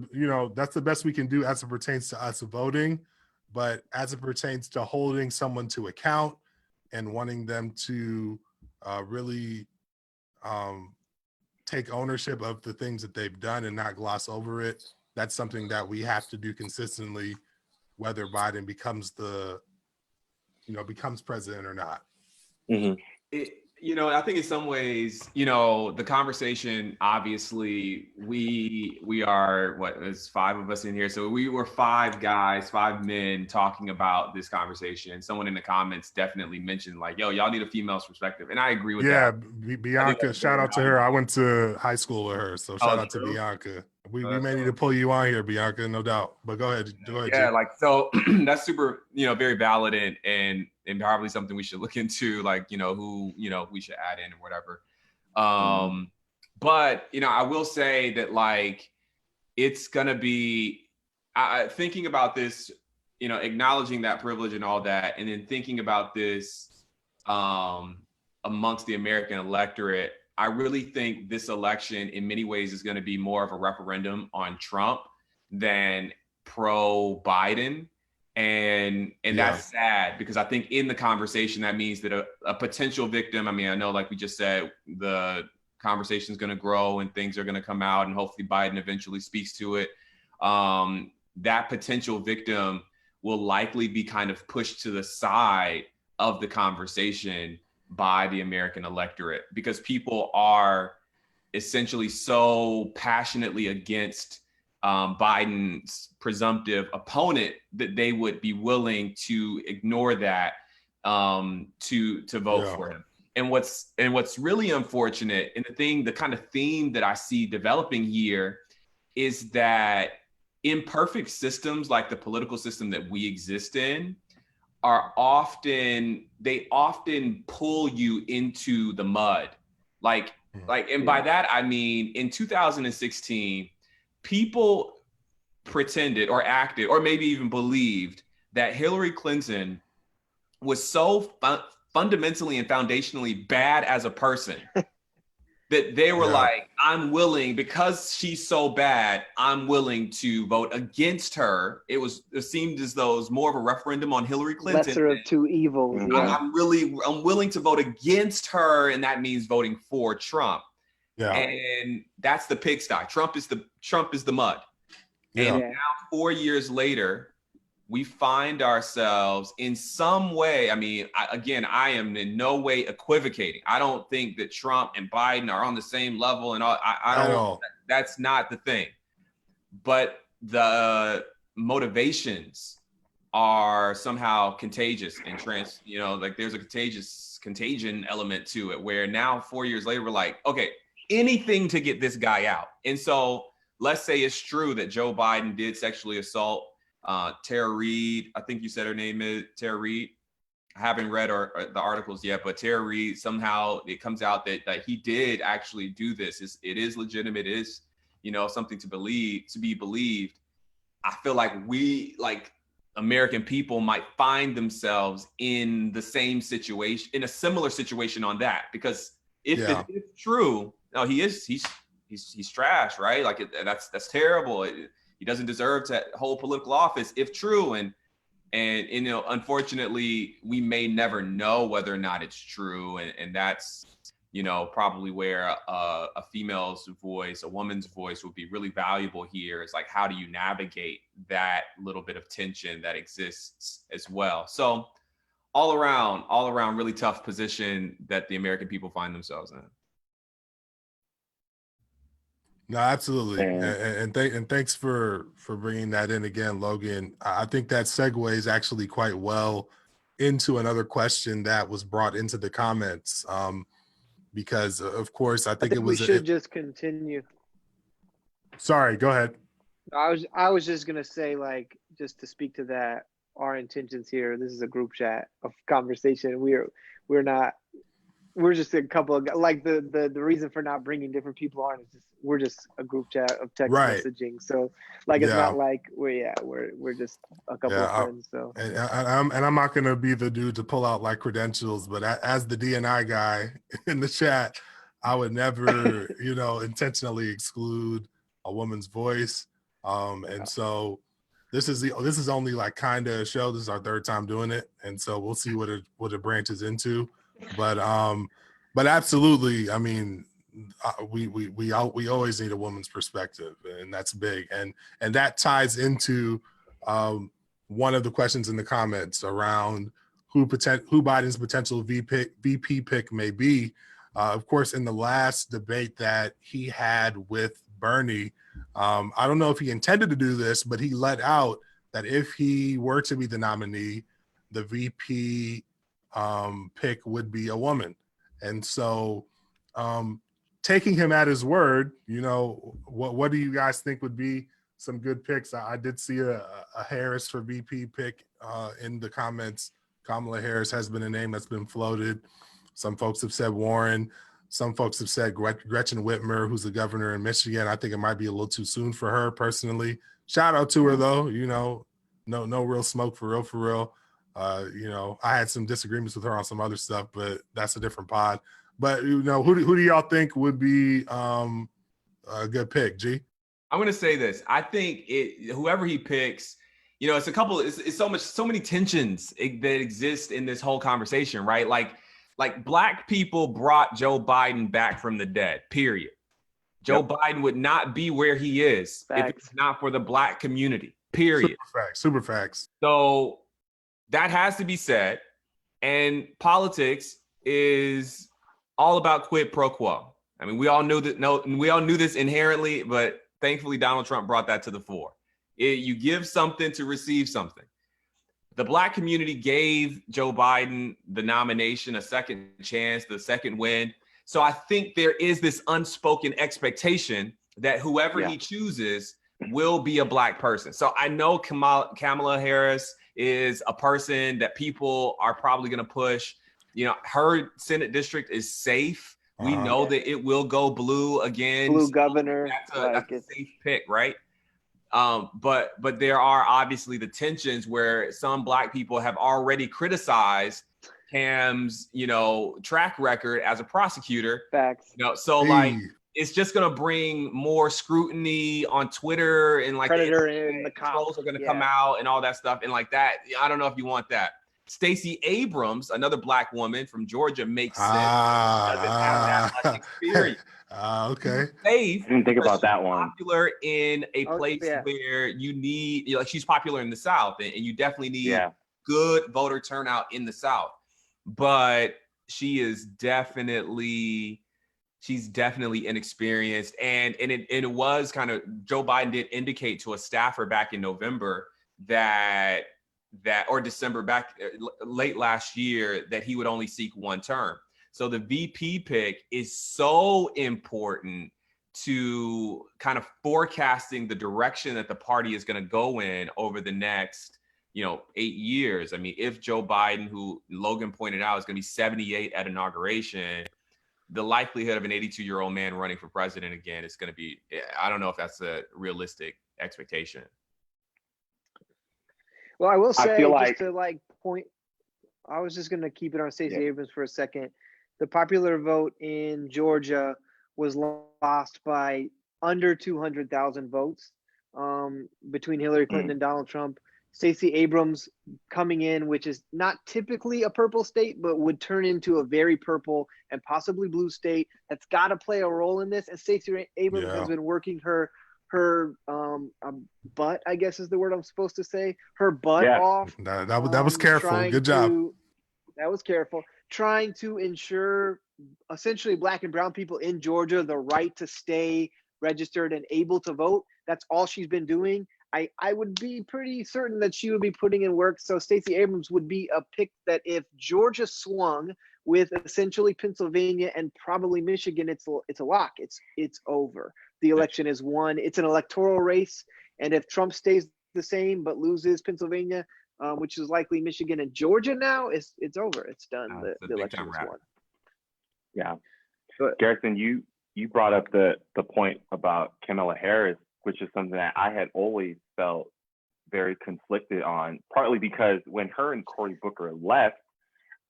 C: that's the best we can do as it pertains to us voting. But as it pertains to holding someone to account and wanting them to really take ownership of the things that they've done and not gloss over it. That's something that we have to do consistently, whether Biden becomes becomes president or not.
D: Mm-hmm.
A: I think in some ways, the conversation, obviously we are, there's 5 of us in here. So we were 5 guys, 5 men talking about this conversation. Someone in the comments definitely mentioned like, yo, y'all need a female's perspective. And I agree with that.
C: Yeah, Bianca, shout out to her. I went to high school with her. So shout out to
A: true?
C: Bianca. We may need to pull you on here, Bianca, no doubt. But go ahead.
A: Yeah, so that's super, very valid and probably something we should look into, like, who, we should add in or whatever. But, I will say that, like, it's going to be, thinking about this, acknowledging that privilege and all that, and then thinking about this amongst the American electorate, I really think this election in many ways is going to be more of a referendum on Trump than pro Biden. And that's sad, because I think in the conversation, that means that a potential victim, I know, like we just said, the conversation is going to grow and things are going to come out, and hopefully Biden eventually speaks to it. That potential victim will likely be kind of pushed to the side of the conversation by the American electorate, because people are essentially so passionately against Biden's presumptive opponent that they would be willing to ignore that to vote for him. And what's really unfortunate, and the kind of theme that I see developing here, is that imperfect systems like the political system that we exist in often pull you into the mud. And by that, I mean, in 2016, people pretended or acted or maybe even believed that Hillary Clinton was so fundamentally and foundationally bad as a person that they were like, I'm willing, because she's so bad, I'm willing to vote against her. It seemed as though it was more of a referendum on Hillary Clinton.
B: Lesser of two evils. Yeah.
A: I'm willing to vote against her, and that means voting for Trump.
C: Yeah.
A: And that's the pigsty. Trump is the mud.
C: Yeah.
A: And now 4 years later, we find ourselves in some way. I am in no way equivocating. I don't think that Trump and Biden are on the same level and all. I don't. That's not the thing. But the motivations are somehow contagious and there's a contagion element to it, where now 4 years later, we're like, okay, anything to get this guy out. And so let's say it's true that Joe Biden did sexually assault Tara Reade. I think you said her name is Tara Reade. I haven't read or the articles yet, but Tara Reade, somehow it comes out that he did actually do this. It is legitimate. It is, something to be believed. I feel like American people might find themselves in the same situation, in a similar situation on that, because if it's true, no, he's trash, right? Like that's terrible. He doesn't deserve to hold political office if true. And unfortunately, we may never know whether or not it's true. And that's, probably where a female's voice, a woman's voice would be really valuable here. It's like, how do you navigate that little bit of tension that exists as well? So all around really tough position that the American people find themselves in.
C: No, absolutely. And thanks for bringing that in again, Logan. I think that segues actually quite well into another question that was brought into the comments. Because of course, I think it was.
B: We should just continue.
C: Sorry, go ahead.
B: I was just gonna say, like, just to speak to that, our intentions here. This is a group chat of conversation. We're just a couple of, like, the reason for not bringing different people on is we're just a group chat of text messaging. So like, it's not like we're just a couple of friends. So
C: and I'm not gonna be the dude to pull out like credentials, but as the DNI guy in the chat, I would never intentionally exclude a woman's voice. And so this is only like kind of a show. This is our third time doing it, and so we'll see what it branches into. But absolutely, I mean, we always need a woman's perspective, and that's big, and that ties into one of the questions in the comments around who Biden's potential VP pick may be. Of course, in the last debate that he had with Bernie, I don't know if he intended to do this, but he let out that if he were to be the nominee, the VP pick would be a woman. And so taking him at his word, you know, what do you guys think would be some good picks? I did see a Harris for VP pick in the comments. Kamala Harris has been a name that's been floated. Some folks have said Warren. Some folks have said Gretchen Whitmer, who's the governor in Michigan. I think it might be a little too soon for her personally. Shout out to her though. You know, no real smoke for real. You know, I had some disagreements with her on some other stuff, but that's a different pod. But you know, who do y'all think would be a good pick? G?
A: I'm gonna say this. I think whoever he picks, you know, it's so many tensions that exist in this whole conversation, right? Like Black people brought Joe Biden back from the dead, period. Joe Biden would not be where he is if it's not for the Black community, period.
C: Super facts.
A: So that has to be said. And politics is all about quid pro quo. I mean, we all knew this inherently, but thankfully Donald Trump brought that to the fore. You give something to receive something. The Black community gave Joe Biden the nomination, a second chance, the second win. So I think there is this unspoken expectation that whoever he chooses will be a Black person. So I know Kamala Harris is a person that people are probably going to push. You know, her Senate district is safe. We know that it will go blue again.
B: Blue governor.
A: That's a safe pick, right? But there are obviously the tensions where some Black people have already criticized Cam's, you know, track record as a prosecutor.
B: Facts.
A: You know, so like it's just gonna bring more scrutiny on Twitter, and like
B: Predator and the
A: trolls are gonna come out and all that stuff, and like that. I don't know if you want that. Stacey Abrams, another Black woman from Georgia, makes sense. Doesn't have that much experience.
C: Okay.
A: Faith,
E: I didn't think about that one.
A: Popular in a place where you need, you know, like she's popular in the South, and you definitely need good voter turnout in the South. But she's definitely inexperienced, and it was kind of, Joe Biden did indicate to a staffer back in November or December, back late last year, that he would only seek one term. So the VP pick is so important to kind of forecasting the direction that the party is going to go in over the next, 8 years. I mean, if Joe Biden, who Logan pointed out is going to be 78 at inauguration, the likelihood of an 82-year-old man running for president again is going to be, I don't know if that's a realistic expectation.
B: Well, I will say, I was just going to keep it on Stacey Abrams for a second. The popular vote in Georgia was lost by under 200,000 votes between Hillary Clinton and Donald Trump. Stacey Abrams coming in, which is not typically a purple state, but would turn into a very purple and possibly blue state. That's got to play a role in this. And Stacey Abrams has been working her butt, I guess is the word I'm supposed to say, her butt off.
C: That was careful. Good job.
B: That was careful. Trying to ensure essentially Black and brown people in Georgia the right to stay registered and able to vote. That's all she's been doing. I would be pretty certain that she would be putting in work. So Stacey Abrams would be a pick that if Georgia swung with essentially Pennsylvania and probably Michigan, it's a lock. It's over. The election is won. It's an electoral race. And if Trump stays the same but loses Pennsylvania, which is likely Michigan and Georgia now, it's over. It's done. The election is won.
E: Yeah. Garrison, you brought up the point about Kamala Harris, which is something that I had always felt very conflicted on, partly because when her and Cory Booker left,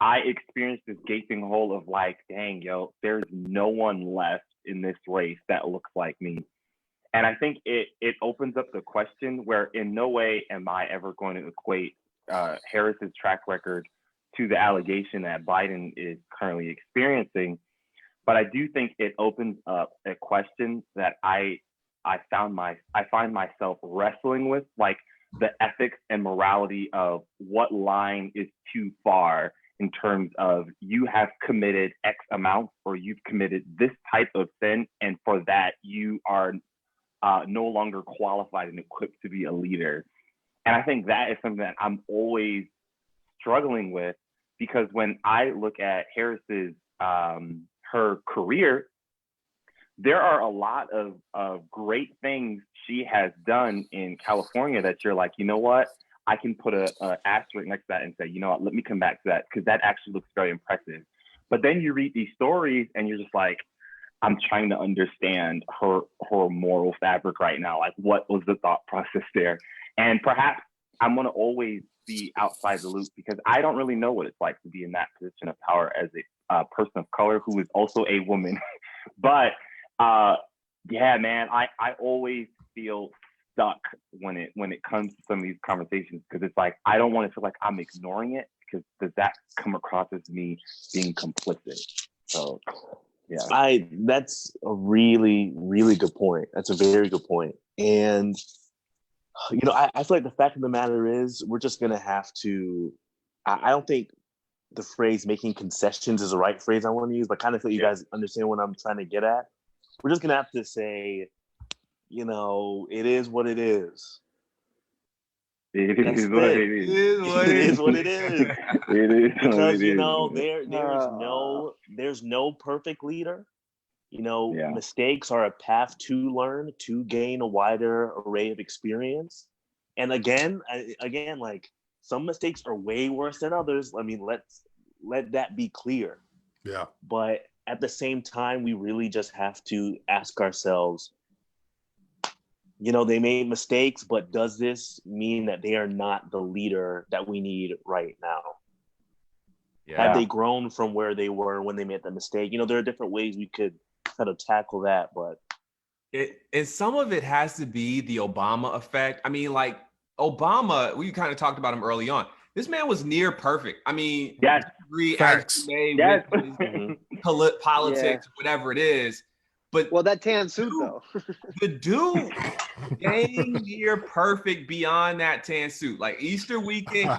E: I experienced this gaping hole of like, dang, there's no one left in this race that looks like me. And I think it opens up the question where in no way am I ever going to equate Harris's track record to the allegation that Biden is currently experiencing. But I do think it opens up a question that I find myself wrestling with, like the ethics and morality of what line is too far in terms of you have committed X amount or you've committed this type of sin, and for that you are no longer qualified and equipped to be a leader. And I think that is something that I'm always struggling with, because when I look at Harris's her career, there are a lot of great things she has done in California that you're like, you know what? I can put a asterisk next to that and say, you know what, let me come back to that, because that actually looks very impressive. But then you read these stories and you're just like, I'm trying to understand her moral fabric right now. Like, what was the thought process there? And perhaps I'm going to always be outside the loop because I don't really know what it's like to be in that position of power as a person of color who is also a woman. But yeah, man, I always feel stuck when it comes to some of these conversations, because it's like I don't want to feel like I'm ignoring it, because does that come across as me being complicit? So yeah,
D: that's a really, really good point. That's a very good point. And you know, I feel like the fact of the matter is we're just gonna have to. I don't think the phrase "making concessions" is the right phrase I want to use, but kind of feel you guys understand what I'm trying to get at. We're just gonna have to say, you know, it is what it is.
E: It is what it is.
D: It is what it is.
E: It is
D: because you know there's no perfect leader. You know, mistakes are a path to learn, to gain a wider array of experience. And again, like some mistakes are way worse than others. I mean, let that be clear.
C: Yeah.
D: But at the same time, we really just have to ask ourselves, you know, they made mistakes, but does this mean that they are not the leader that we need right now? Yeah. Have they grown from where they were when they made the mistake? You know, there are different ways we could kind of tackle that, but
A: and some of it has to be the Obama effect. I mean, like Obama, we kind of talked about him early on. This man was near perfect. I mean,
C: facts.
A: Politics, whatever it is. But
B: that tan suit though,
A: the dude dang near perfect beyond that tan suit. Like Easter weekend,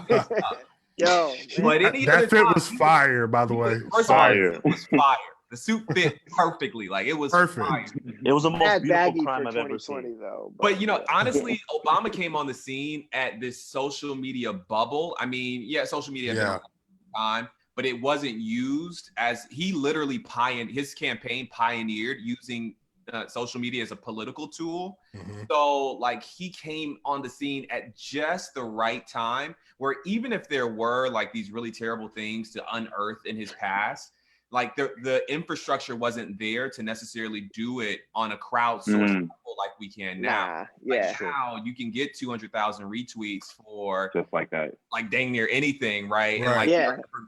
B: yo,
A: but
C: that fit was fire, by the way.
A: Fire. It was fire. The suit fit perfectly. Like it was
C: perfect.
A: Fire.
D: It was the most beautiful crime I've ever seen.
B: Though,
A: but you know, honestly, Obama came on the scene at this social media bubble. I mean, social media had been around for time, but it wasn't used as he literally his campaign pioneered using social media as a political tool. Mm-hmm. So like he came on the scene at just the right time, where even if there were like these really terrible things to unearth in his past, like the infrastructure wasn't there to necessarily do it on a crowdsourced level like we can now. Now you can get 200,000 retweets for
E: just like that,
A: like dang near anything, right? And like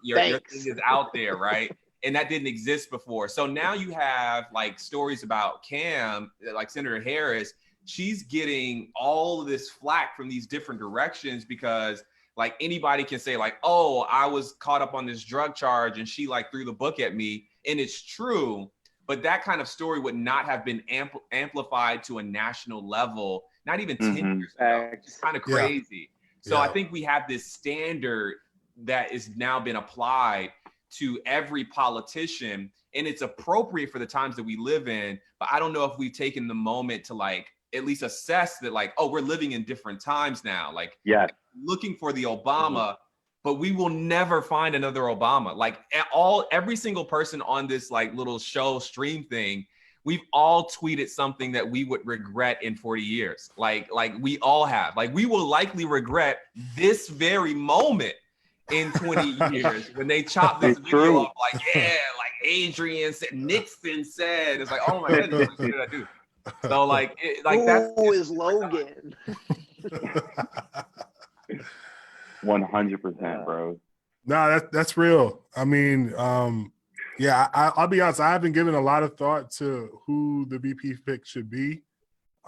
A: your thing is out there, right? And that didn't exist before. So now you have like stories about Cam, like Senator Harris. She's getting all of this flack from these different directions because like anybody can say like, oh, I was caught up on this drug charge and she like threw the book at me. And it's true, but that kind of story would not have been amplified to a national level, not even 10 years ago. It's kind of crazy. So I think we have this standard that is now been applied to every politician, and it's appropriate for the times that we live in. But I don't know if we've taken the moment to like at least assess that like, oh, we're living in different times now. Like, looking for the Obama, but we will never find another Obama. Like every single person on this like little show stream thing, we've all tweeted something that we would regret in 40 years. Like we all have. Like we will likely regret this very moment in 20 years when they chop this video up like, like Adrian said, Nixon said. It's like, oh my goodness, what did I do? So like,
B: who is Logan?
E: 100%, bro.
C: No, that's real. I mean, I'll be honest. I haven't given a lot of thought to who the VP pick should be.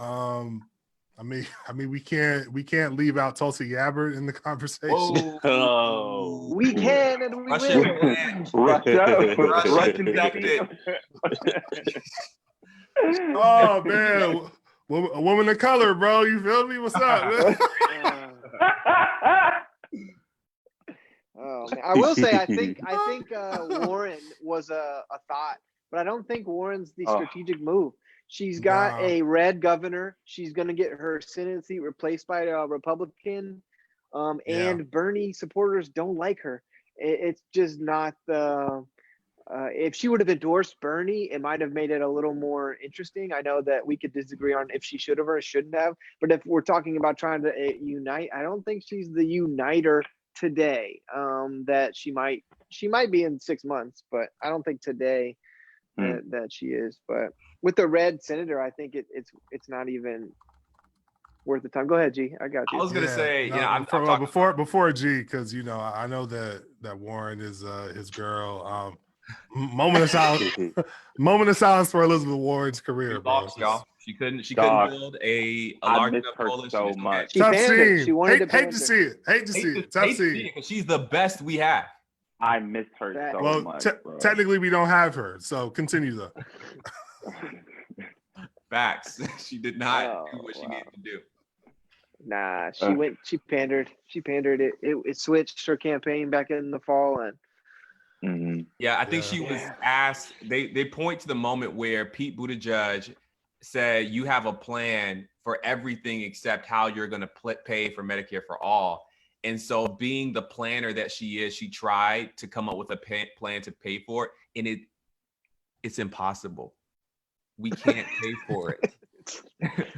C: I mean, we can't leave out Tulsi Gabbard in the conversation.
D: Oh.
B: We can and we
A: Russian
B: will.
A: roulette.
E: Russian
A: connected.
C: Oh man, a woman of color, bro. You feel me? What's up, man?
B: Oh man, I will say I think Warren was a thought, but I don't think Warren's the strategic move. She's got a red governor. She's going to get her Senate seat replaced by a Republican, and Bernie supporters don't like her. It's just not the. If she would have endorsed Bernie, it might have made it a little more interesting. I know that we could disagree on if she should have or shouldn't have, but if we're talking about trying to unite, I don't think she's the uniter today. That she might be in 6 months, but I don't think today that she is. But with the red senator, I think it's not even worth the time. Go ahead, G. I got you.
A: I was gonna say, I'm
C: before G, because I know that Warren is his girl. Moment of silence for Elizabeth Warren's career, bro.
A: Y'all. She couldn't build a large enough coalition.
E: So much.
B: She pandered. She wanted to pander.
C: Hate to see it. Hate to see it. Tough scene.
A: Because she's the best we have.
E: I missed her so much.
C: Technically, we don't have her, so continue though.
A: Facts. She did not do what she needed to do.
B: Nah, she pandered. She pandered. It switched her campaign back in the fall, and
A: yeah, I think she was asked. They point to the moment where Pete Buttigieg said, "You have a plan for everything except how you're going to pay for Medicare for all." And so, being the planner that she is, she tried to come up with a plan to pay for it, and it's impossible. We can't pay for it.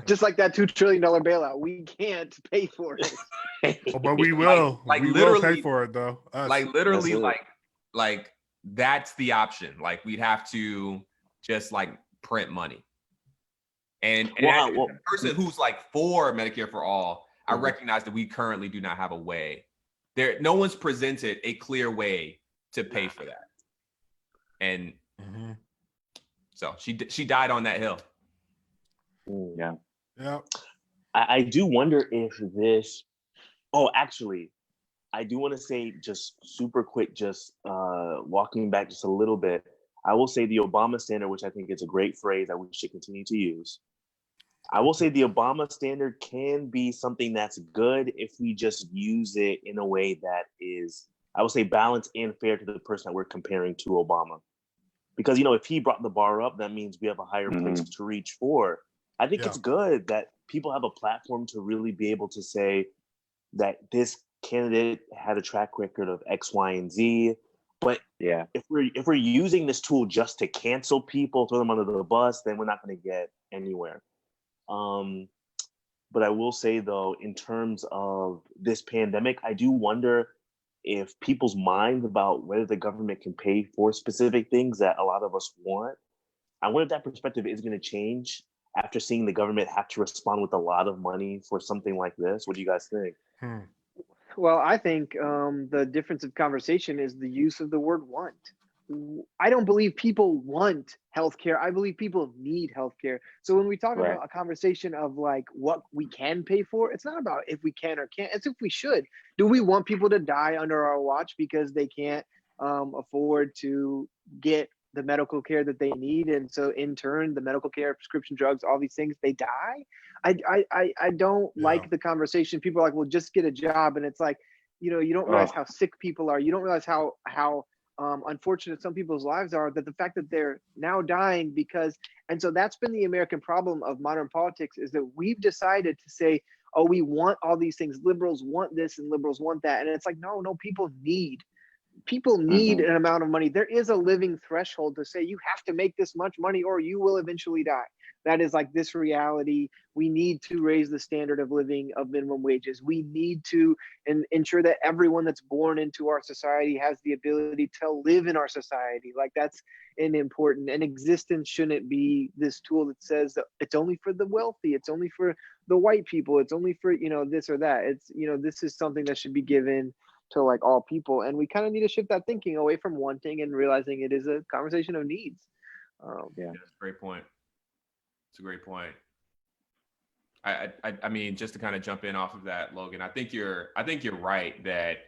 B: Just like that $2 trillion bailout, we can't pay for it.
C: But we will.
A: Like
C: we
A: literally
C: will pay for it though.
A: Like literally, like that's the option. Like we'd have to just like print money. And the person who's like for Medicare for all, I recognize that we currently do not have a way. No one's presented a clear way to pay for that. And so she died on that hill.
D: Yeah.
C: Yeah.
D: I do wonder if this. Oh, actually, I do want to say just super quick, just walking back just a little bit. I will say the Obama standard, which I think is a great phrase that we should continue to use. I will say the Obama standard can be something that's good if we just use it in a way that is, I would say, balanced and fair to the person that we're comparing to Obama. Because, if he brought the bar up, that means we have a higher place to reach for. I think it's good that people have a platform to really be able to say that this candidate had a track record of X, Y, and Z. But if we're using this tool just to cancel people, throw them under the bus, then we're not going to get anywhere. But I will say, though, in terms of this pandemic, I do wonder if people's minds about whether the government can pay for specific things that a lot of us want, I wonder if that perspective is going to change after seeing the government have to respond with a lot of money for something like this. What do you guys think?
B: Well, I think the difference of conversation is the use of the word want. I don't believe people want healthcare. I believe people need healthcare. So when we talk about a conversation of like what we can pay for, it's not about if we can or can't. It's if we should. Do we want people to die under our watch because they can't afford to get the medical care that they need, and so in turn, the medical care, prescription drugs, all these things, they die? I don't like the conversation. People are like, well, just get a job, and it's like, you don't realize how sick people are. You don't realize how unfortunate some people's lives are, that the fact that they're now dying because, and so that's been the American problem of modern politics, is that we've decided to say, oh, we want all these things. Liberals want this and liberals want that. And it's like, no, people need an amount of money. There is a living threshold to say you have to make this much money or you will eventually die. That is like this reality. We need to raise the standard of living of minimum wages. We need to ensure that everyone that's born into our society has the ability to live in our society. Like that's an important, and existence shouldn't be this tool that says that it's only for the wealthy. It's only for the white people. It's only for, this or that. It's, this is something that should be given to like all people. And we kind of need to shift that thinking away from wanting and realizing it is a conversation of needs.
A: That's a great point. It's a great point. I mean, just to kind of jump in off of that, Logan, I think you're right that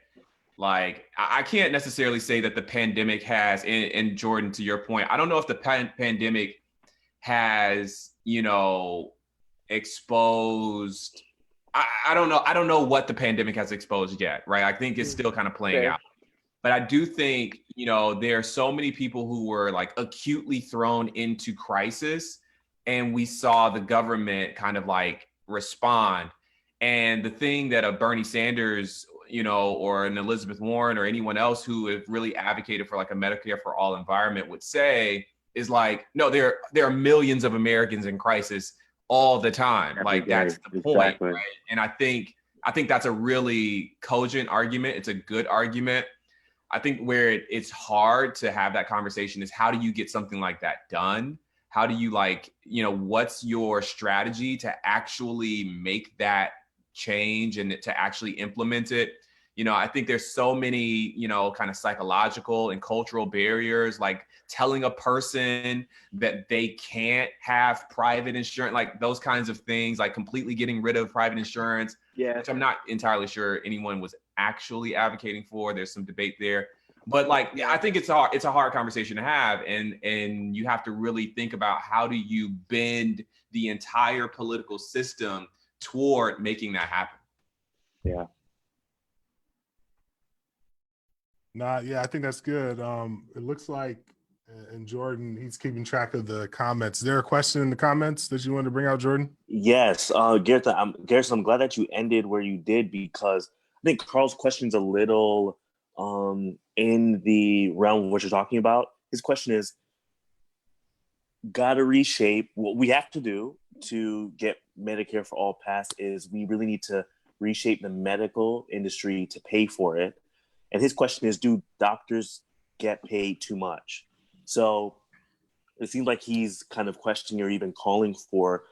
A: like I can't necessarily say that the pandemic has, and Jordaan, to your point, I don't know if the pandemic has, exposed. I don't know. I don't know what the pandemic has exposed yet, right? I think it's still kind of playing out. But I do think, there are so many people who were like acutely thrown into crisis, and we saw the government kind of like respond. And the thing that a Bernie Sanders, or an Elizabeth Warren or anyone else who have really advocated for like a Medicare for all environment would say is like, no, there are millions of Americans in crisis all the time. Like that's the point, right? And I think that's a really cogent argument. It's a good argument. I think where it's hard to have that conversation is how do you get something like that done? How do you what's your strategy to actually make that change and to actually implement it? I think there's so many, kind of psychological and cultural barriers, like telling a person that they can't have private insurance, like those kinds of things, like completely getting rid of private insurance, which I'm not entirely sure anyone was actually advocating for. There's some debate there. But I think it's a hard conversation to have. And you have to really think about how do you bend the entire political system toward making that happen.
E: Yeah.
C: I think that's good. It looks like, and Jordaan, he's keeping track of the comments. Is there a question in the comments that you want to bring out, Jordaan?
D: Yes, Garrett, I'm glad that you ended where you did, because I think Carl's question's a little in the realm of what you're talking about. His question is, gotta reshape. What we have to do to get Medicare for all passed is we really need to reshape the medical industry to pay for it. And his question is, do doctors get paid too much? So it seems like he's kind of questioning or even calling for,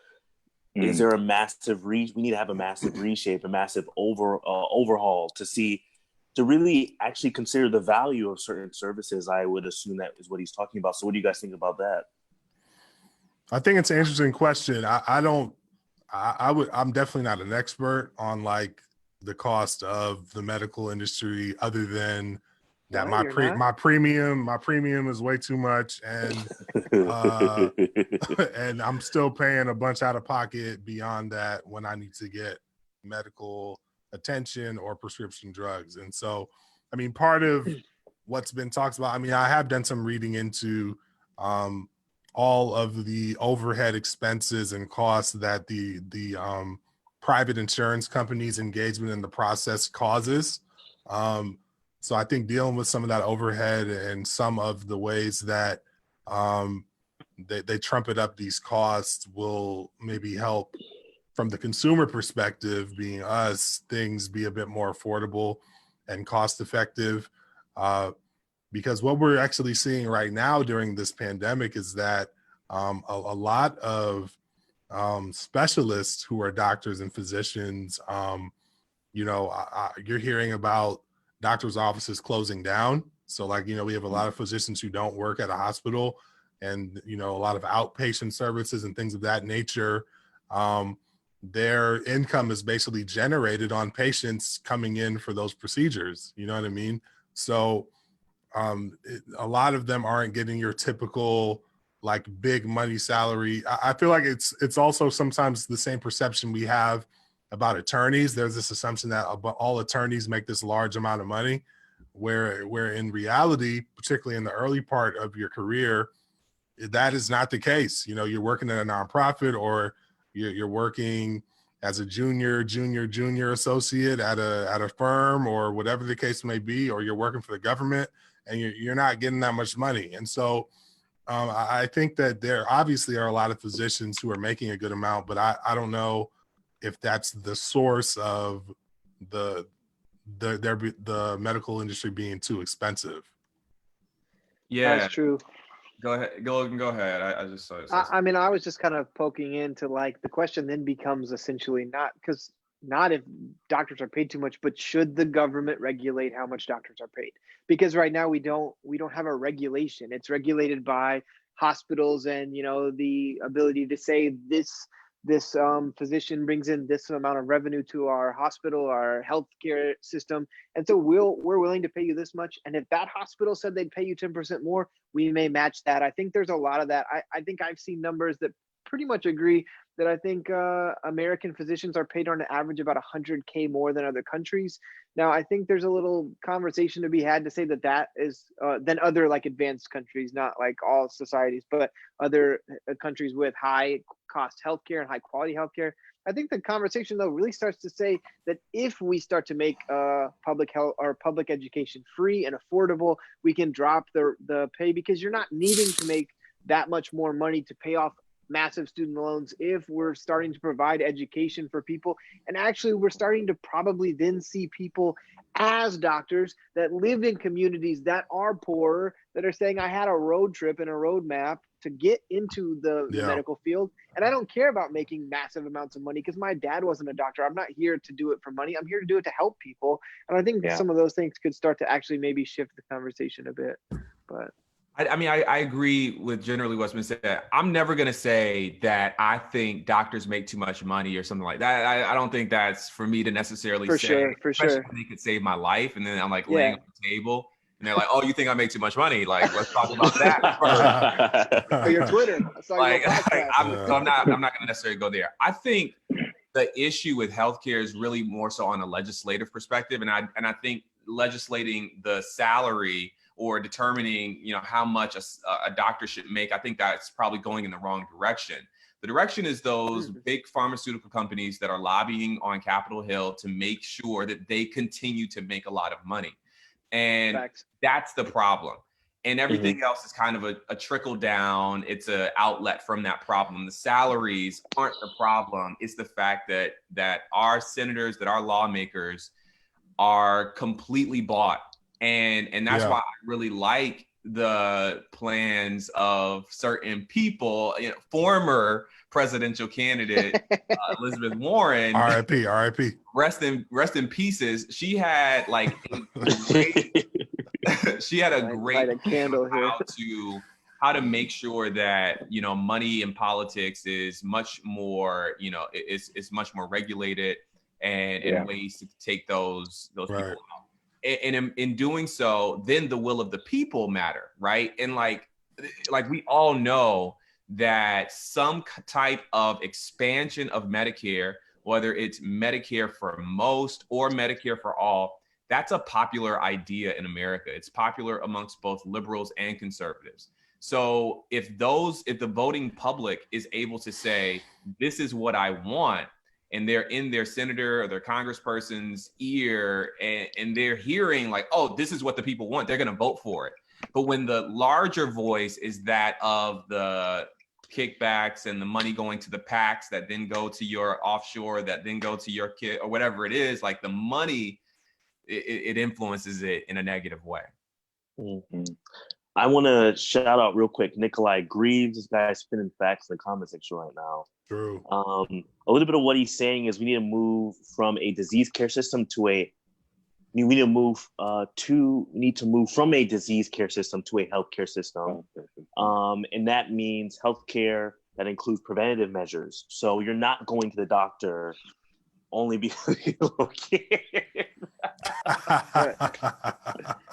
D: is there a massive we need to have a massive reshape, a massive overhaul to really actually consider the value of certain services. I would assume that is what he's talking about. So what do you guys think about that?
C: I think it's an interesting question. I'm definitely not an expert on like the cost of the medical industry, other than that my premium is way too much, and and I'm still paying a bunch out of pocket beyond that when I need to get medical attention or prescription drugs. And so, I mean, part of what's been talked about, I mean, I have done some reading into all of the overhead expenses and costs that the private insurance companies' engagement in the process causes. So I think dealing with some of that overhead and some of the ways that they trumpet up these costs will maybe help, from the consumer perspective, being us, things be a bit more affordable and cost effective. Because what we're actually seeing right now during this pandemic is that a lot of specialists who are doctors and physicians, you're hearing about doctors' offices closing down. So we have a lot of physicians who don't work at a hospital, and, a lot of outpatient services and things of that nature. Their income is basically generated on patients coming in for those procedures. You know what I mean? So a lot of them aren't getting your typical like big money salary. I feel like it's also sometimes the same perception we have about attorneys. There's this assumption that all attorneys make this large amount of money, where in reality, particularly in the early part of your career, that is not the case. You're working at a nonprofit, or you're working as a junior associate at a firm, or whatever the case may be, or you're working for the government, and you're not getting that much money. And so I think that there obviously are a lot of physicians who are making a good amount, but I don't know if that's the source of the medical industry being too expensive.
A: Yeah,
B: that's true.
A: Go ahead. Go ahead. I just saw it.
B: I mean, I was just kind of poking into like the question then becomes essentially not if doctors are paid too much, but should the government regulate how much doctors are paid? Because right now we don't have a regulation. It's regulated by hospitals and the ability to say this this physician brings in this amount of revenue to our hospital, our healthcare system, and so we're willing to pay you this much. And if that hospital said they'd pay you 10% more, we may match that. I think there's a lot of that. I think I've seen numbers that pretty much agree that I think American physicians are paid on an average about 100K more than other countries. Now, I think there's a little conversation to be had to say that that is than other like advanced countries, not like all societies, but other countries with high cost healthcare and high quality healthcare. I think the conversation though really starts to say that if we start to make public health or public education free and affordable, we can drop the pay, because you're not needing to make that much more money to pay off massive student loans if we're starting to provide education for people. And actually, we're starting to probably then see people as doctors that live in communities that are poorer, that are saying, I had a road trip and a roadmap to get into the medical field. And I don't care about making massive amounts of money because my dad wasn't a doctor. I'm not here to do it for money. I'm here to do it to help people. And I think some of those things could start to actually maybe shift the conversation a bit. But
A: I mean, I agree with generally what's been said. I'm never going to say that I think doctors make too much money or something like that. I don't think that's for me to necessarily say.
B: For sure.
A: When they could save my life. And then I'm like laying on the table and they're like, oh, you think I make too much money? Like, let's talk about that.
B: For your Twitter.
A: I'm not going to necessarily go there. I think the issue with healthcare is really more so on a legislative perspective. And I think legislating the salary or determining, how much a doctor should make, I think that's probably going in the wrong direction. The direction is those big pharmaceutical companies that are lobbying on Capitol Hill to make sure that they continue to make a lot of money. And that's the problem. And everything else is kind of a trickle down. It's an outlet from that problem. The salaries aren't the problem. It's the fact that our senators, that our lawmakers are completely bought. And that's why I really like the plans of certain people, former presidential candidate Elizabeth Warren.
C: R.I.P.
A: Rest in pieces. She had like she had a great
B: candle here.
A: How to make sure that money in politics is much more it's much more regulated and ways to take those people out. And in doing so, then the will of the people matter, right? And like we all know that some type of expansion of Medicare, whether it's Medicare for most or Medicare for all, that's a popular idea in America. It's popular amongst both liberals and conservatives. So if the voting public is able to say, this is what I want, and they're in their senator or their congressperson's ear and they're hearing like, oh, this is what the people want, they're going to vote for it. But when the larger voice is that of the kickbacks and the money going to the PACs that then go to your offshore, that then go to your kid or whatever it is, like the money, it influences it in a negative way.
D: I want to shout out real quick Nikolai Greaves. This guy's spinning facts in the comment section right now.
C: True.
D: A little bit of what he's saying is we need to move from a disease care system to a from a disease care system to a healthcare system. And that means healthcare that includes preventative measures. So you're not going to the doctor only because you don't care.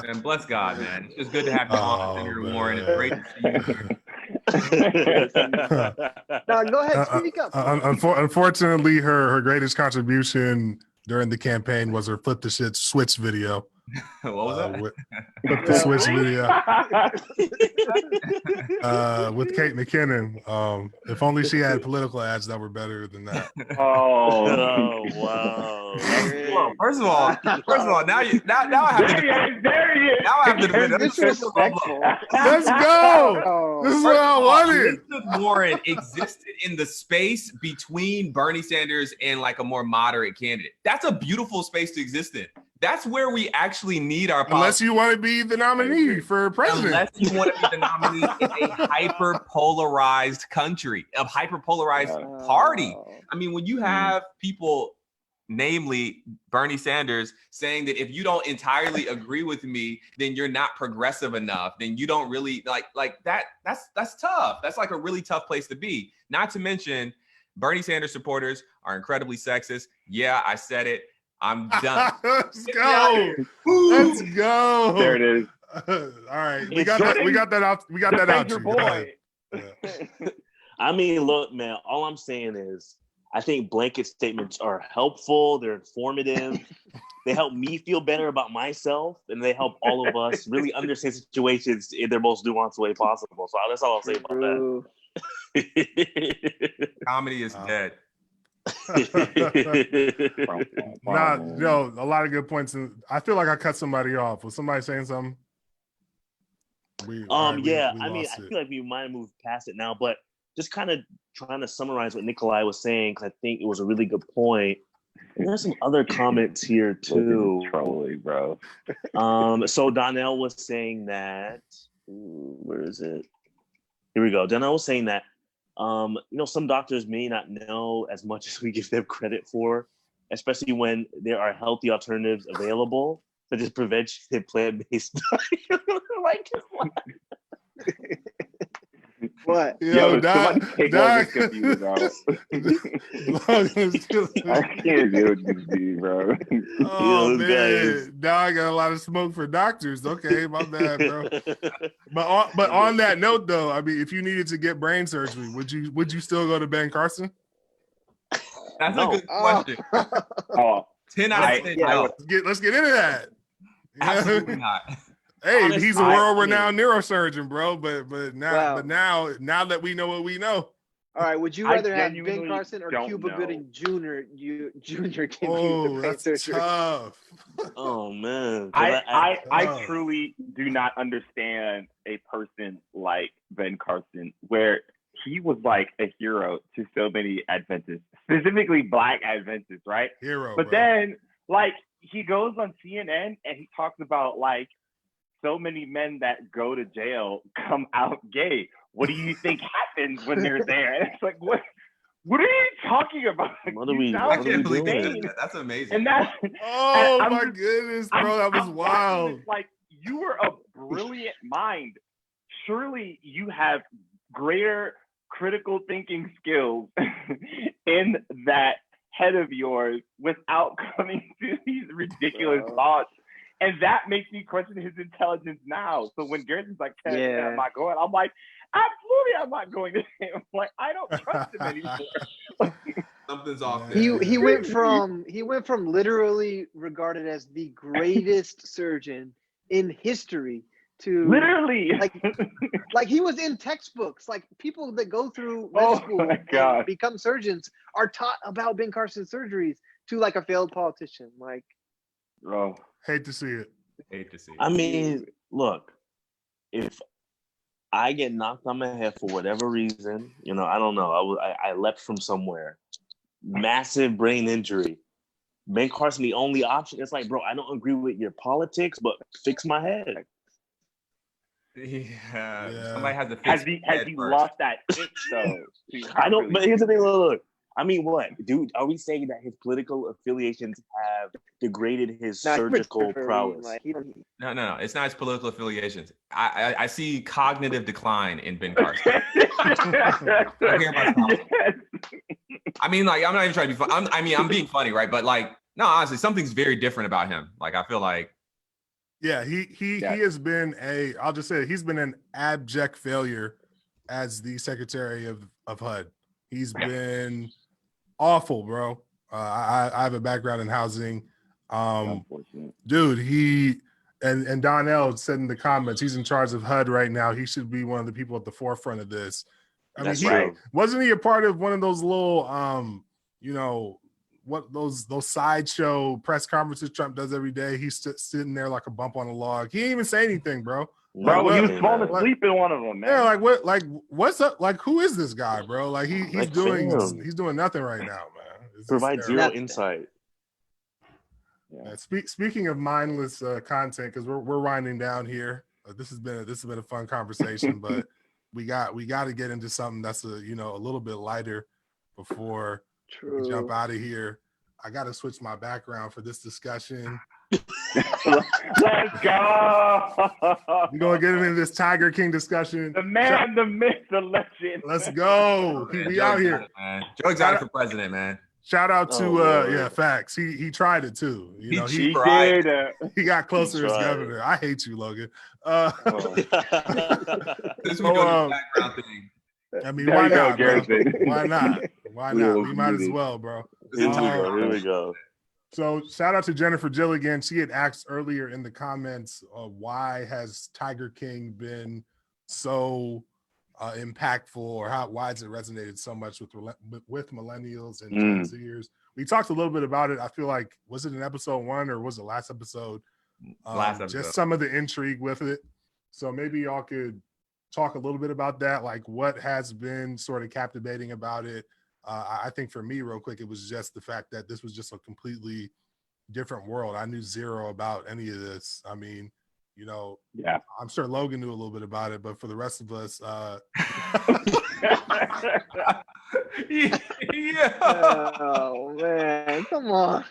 A: And bless God, man. It's just good to have you on, Senator Warren. It's great to see you.
B: No, go ahead, speak up.
C: Unfortunately, her greatest contribution during the campaign was her flip the shit switch video.
A: What was that?
C: Flip the switch video with Kate McKinnon. If only she had political ads that were better than that.
D: Oh wow!
A: Well, first of all, now I have to. Now I have to defend.
B: Disrespectful.
C: Let's go. This is what I wanted.
A: Elizabeth Warren existed in the space between Bernie Sanders and like a more moderate candidate. That's a beautiful space to exist in. That's where we actually need our politics.
C: Unless you want to be the nominee for president.
A: Unless you want to be the nominee in a hyper-polarized country, a hyper-polarized party. I mean, when you have people, namely Bernie Sanders, saying that if you don't entirely agree with me, then you're not progressive enough, then you don't really like that. That's tough. That's like a really tough place to be. Not to mention Bernie Sanders supporters are incredibly sexist. Yeah, I said it. I'm done.
C: Let's go. Let's go.
E: There it is.
C: All right, we
D: It's
C: got that.
E: Jordan,
C: We got that out. We got that out.
E: Defend your
C: You. Go ahead.
E: boy.
C: Yeah.
D: I mean, look, man, all I'm saying is I think blanket statements are helpful. They're informative. They help me feel better about myself, and they help all of us really understand situations in their most nuanced way possible. So that's all I'll say about
B: True.
D: that.
A: Comedy is dead.
C: Nah, yo, a lot of good points. I feel like I cut somebody off. Was somebody saying something? We
D: I mean, I
C: lost it.
D: feel like we might have moved past it now, but just kind of trying to summarize what Nikolai was saying, because I think it was a really good point. And there's some other comments here too.
E: Trolling, bro.
D: So Donnell was saying that. Where is it? Here we go. Donnell was saying that. Some doctors may not know as much as we give them credit for, especially when there are healthy alternatives available, such as preventative plant-based diet. Like,
B: What?
E: Yo,
C: Doc,
E: somebody take over this computer, bro. I can't deal with this dude, bro.
C: Oh
D: This guy is-
C: man, now I got a lot of smoke for doctors. Okay, my bad, bro. But on that note, though, I mean, if you needed to get brain surgery, would you still go to Ben Carson?
A: That's
D: No.
A: a good question.
E: Oh,
A: 10 out of 10.
B: yeah.
A: No,
C: Let's get into that.
A: absolutely not.
C: Hey,
D: Honestly,
C: he's a world-renowned neurosurgeon, bro. But now that we know what we know.
B: All right, would you
E: I
B: rather have Ben
E: genuinely
B: Carson or
E: don't
B: Cuba
E: know.
B: Gooding Jr. Jr. give you the
C: Oh,
B: brain
C: that's
B: surgery?
C: tough.
D: Oh man. 'Cause
E: I truly do not understand a person like Ben Carson, where he was like a hero to so many Adventists, specifically Black Adventists, right?
C: Hero,
E: But
C: bro.
E: then, like, he goes on CNN and he talks about, like, so many men that go to jail come out gay. What do you think happens when they're there? And it's like, what are you talking about?
D: What are
E: You
D: we-
E: sound
A: I
D: what are
A: can't believe you
E: insane.
A: did that. That's amazing.
E: And that,
C: Oh
E: I'm
C: my
E: just-
C: goodness, bro, that was
E: I'm watching
C: wild.
E: this like, you were a brilliant mind. Surely you have greater critical thinking skills in that head of yours without coming to these ridiculous thoughts. And that makes me question his intelligence now. So when Garrison's like,
B: Yeah.
E: I'm not going, I'm like, absolutely I'm not going to him. I'm like, I don't trust him anymore.
A: Something's off there.
B: He went from literally regarded as the greatest surgeon in history to
E: Literally.
B: like he was in textbooks. Like people that go through med
E: Oh
B: school
E: my God.
B: and become surgeons are taught about Ben Carson surgeries to like a failed politician. Like,
E: Bro.
C: Hate to see it.
A: Hate to see it.
D: I mean, look, if I get knocked on my head for whatever reason, I don't know. I leapt from somewhere, massive brain injury. Ben Carson, the only option. It's like, bro, I don't agree with your politics, but fix my head.
A: Yeah. Somebody has to fix
E: Has
A: his
E: he
A: head first.
E: lost that itch though?
D: I don't. But here's the thing. Look. I mean, what, dude? Are we saying that his political affiliations have degraded his surgical prowess?
B: Like,
A: No. It's not his political affiliations. I see cognitive decline in Ben Carson. I hear about that.
E: Yes.
A: I mean, like, I'm not even trying to be funny. I'm being funny, right? But like, no, honestly, something's very different about him. Like, I feel like,
C: Yeah, he has been I'll just say it, he's been an abject failure as the Secretary of HUD. He's been awful, bro. I have a background in housing. Dude, he and Donnell said in the comments, he's in charge of HUD right now. He should be one of the people at the forefront of this.
D: That's right.
C: Wasn't he a part of one of those little what those sideshow press conferences Trump does every day? He's sitting there like a bump on a log. He didn't even say anything, bro.
E: Bro, he was falling
C: like-
E: asleep in one of them, man.
C: Yeah, what's up? Like, who is this guy, bro? Like he's
D: Like,
C: doing
D: fam.
C: nothing right now, man. It's
D: Provide
C: just
D: zero
C: terrible.
D: insight.
C: Yeah, speaking of mindless content, because we're winding down here. This has been a fun conversation, but we got to get into something that's a little bit lighter before we jump out of here. I got to switch my background for this discussion.
E: Let's go.
C: We're gonna get into this Tiger King discussion.
E: The man, the myth, the legend.
C: Let's go.
A: Man,
C: We
A: Joe
C: out here.
A: got it, man. Joe got it for president, man.
C: Shout out to
D: Lord.
C: facts. He tried it too. You know,
E: He
A: tried.
E: did.
C: he got closer as
D: tried.
C: governor. I hate you, Logan.
E: Oh.
A: This we go to the background thing.
C: I mean,
E: There
C: why
E: you go,
C: not, bro?
E: Garrison.
C: Why not? Why
D: We
C: not?
D: will
C: We might
D: do
C: as
D: it.
C: well, bro.
D: Here we go.
C: So shout out to Jennifer Jill again. She had asked earlier in the comments, why has Tiger King been so impactful, or why has it resonated so much with millennials and Gen Zers? We talked a little bit about it. I feel like, was it in episode 1 or was it last episode?
A: Last episode.
C: Just some of the intrigue with it. So maybe y'all could talk a little bit about that, like what has been sort of captivating about it. I think for me, real quick, it was just the fact that this was just a completely different world. I knew zero about any of this. I mean, you know,
E: Yeah.
C: I'm sure Logan knew a little bit about it, but for the rest of us,
A: Yeah.
B: Oh man, come on.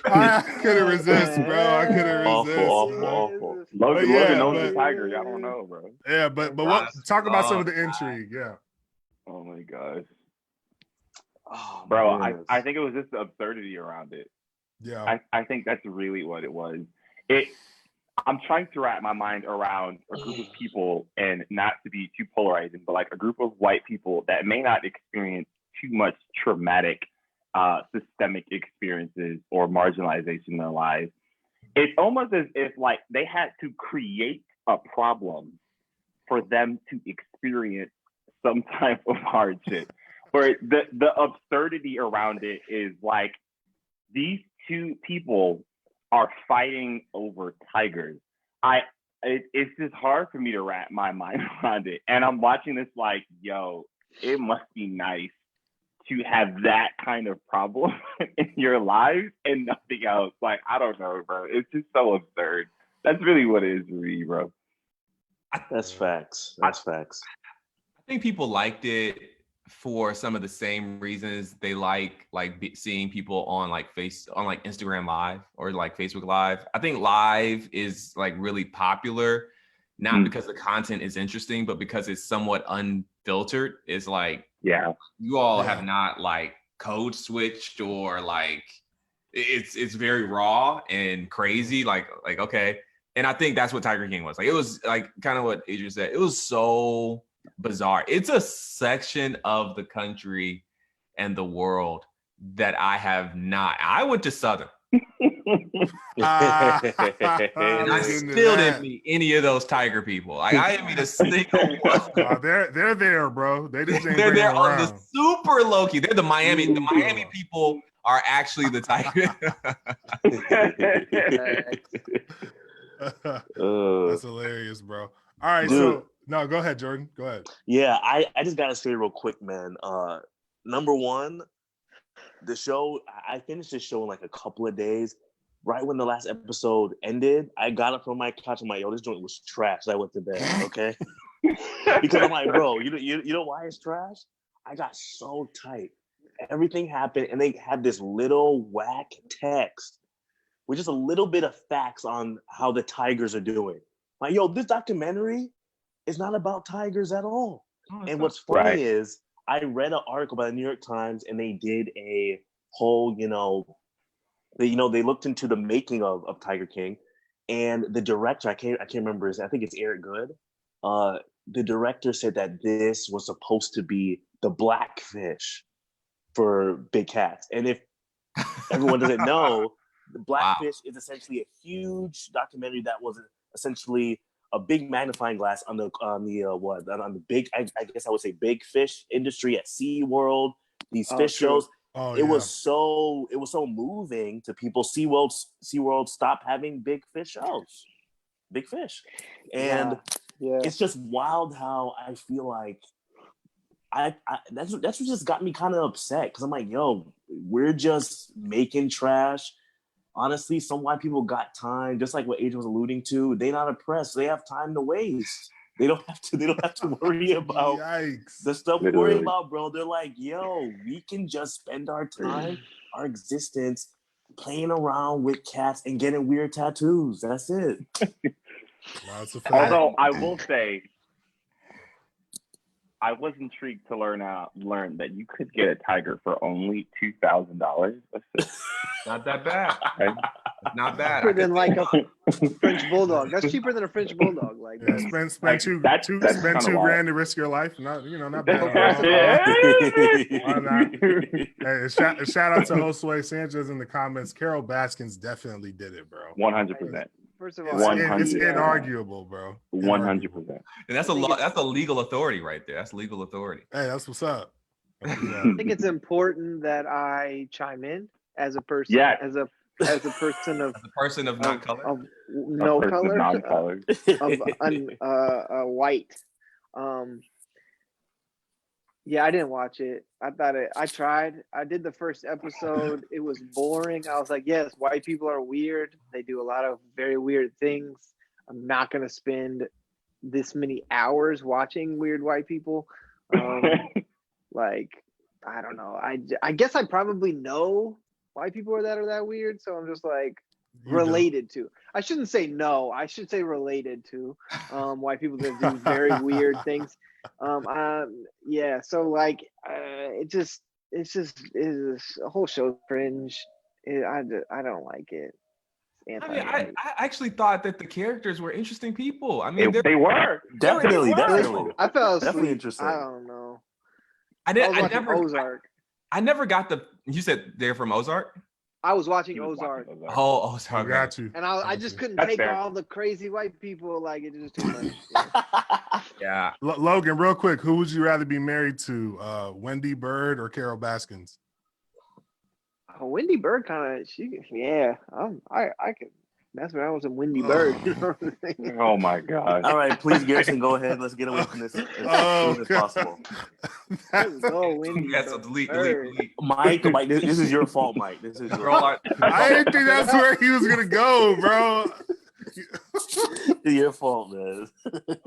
C: I couldn't resist, bro. I couldn't resist.
D: Awful.
E: Logan knows
C: but-
E: the Tiger. I don't know, bro.
C: Yeah, but what? Talk about some of the intrigue. Yeah.
E: Oh my gosh.
D: Oh,
E: Bro,
D: man.
E: I think it was just the absurdity around it.
C: Yeah.
E: I think that's really what it was. I'm trying to wrap my mind around a group of people, and not to be too polarizing, but like a group of white people that may not experience too much traumatic systemic experiences or marginalization in their lives. It's almost as if like they had to create a problem for them to experience some type of hardship. Where the absurdity around it is like, these two people are fighting over tigers. It's just hard for me to wrap my mind around it. And I'm watching this like, yo, it must be nice to have that kind of problem in your life and nothing else. Like, I don't know, bro. It's just so absurd. That's really what it is for me, bro.
D: That's facts.
A: I think people liked it for some of the same reasons they like seeing people on like Instagram Live or like Facebook Live. I think Live is like really popular, not because the content is interesting, but because it's somewhat unfiltered. It's like,
E: yeah,
A: you all have not like code switched or like it's very raw and crazy. Like okay. And I think that's what Tiger King was. Like, it was like kind of what Adrian said. It was so bizarre. It's a section of the country and the world that I went to Southern. And I still didn't meet any of those Tiger people. Like, I didn't meet a single one.
C: They're there, bro. They just ain't
A: They're there on
C: around.
A: the super low key. They're the Miami. The Miami people are actually the Tiger.
C: That's hilarious, bro. All right,
D: Dude.
C: so no, go ahead, Jordan. Go ahead.
D: Yeah, I just gotta say real quick, man. Number one, the show, I finished this show in like a couple of days. Right when the last episode ended, I got up from my couch and this joint was trash. I went to bed, okay? Because I'm like, bro, you know why it's trash? I got so tight. Everything happened, and they had this little whack text with just a little bit of facts on how the Tigers are doing. Like, yo, this documentary is not about Tigers at all. And what's funny is I read an article by the New York Times, and they did a whole, they looked into the making of Tiger King, and the director, I can't remember I think it's Eric Good. The director said that this was supposed to be the Blackfish for big cats. And if everyone doesn't know, the Blackfish is essentially a huge documentary that was essentially a big magnifying glass on the big, I guess I would say, big fish industry at SeaWorld, these fish shows. It was so moving to people. SeaWorld stopped having big fish shows, big fish. And it's just wild how I feel like that's what just got me kind of upset, because I'm like, yo, we're just making trash. Honestly, some white people got time, just like what Adrian was alluding to. They're not oppressed. They have time to waste. They don't have to worry about the stuff we worry about, bro. They're like, yo, we can just spend our time, our existence playing around with cats and getting weird tattoos. That's it.
C: That's a fact.
E: Although I will say, I was intrigued to learn that you could get a tiger for only $2,000.
A: Not that bad.
E: Right?
A: It's not bad.
B: Cheaper than like a French bulldog. That's cheaper than a French bulldog. Like
C: Yeah, spend
E: that's
C: two
E: kinda
C: grand to risk your life. Not bad. Why not? Hey, shout out to Josue Sanchez in the comments. Carol Baskins definitely did it, bro.
E: 100%.
B: first of all,
C: It's
E: 100%.
C: inarguable, bro.
E: 100%.
A: And that's a legal authority right there. That's legal authority.
C: Hey, that's what's up.
B: I think it's important that I chime in as a person,
E: Yes.
B: as a person of
A: The person of non-color.
B: of no color,
E: Non-color.
B: of white. Yeah, I didn't watch it. I tried. I did the first episode. It was boring. I was like, yes, white people are weird. They do a lot of very weird things. I'm not going to spend this many hours watching weird white people. Like, I don't know. I guess I probably know white people are that weird. So I'm just like, related to. I shouldn't say no. I should say related to white people that do very weird things. Yeah. So like, it's just a whole show cringe. I don't like it.
A: I mean, I actually thought that the characters were interesting people. I mean,
E: they were
D: definitely.
B: I fell asleep.
D: Definitely interesting.
B: I don't know.
A: I never
B: Ozark.
A: I never got the. You said they're from Ozark.
B: I was watching Ozark.
A: Oh, Ozark.
C: I got you.
B: And I just couldn't
E: That's
B: take
E: fair.
B: all the crazy white people. Like, it was too much.
A: Yeah.
C: Logan, real quick, who would you rather be married to, Wendy Bird or Carol Baskins?
B: Wendy Bird kind of, I could mess around with some Wendy Bird. You know what I'm saying?
E: Oh my god.
D: All right, please, Garrison, go ahead. Let's get away from this as soon as possible.
B: Let's go, Wendy
A: Yeah, so
B: Bird.
A: delete.
D: Mike, this is your fault, Mike. This is your fault.
C: I didn't think that's where he was gonna go, bro.
D: It's your fault, man.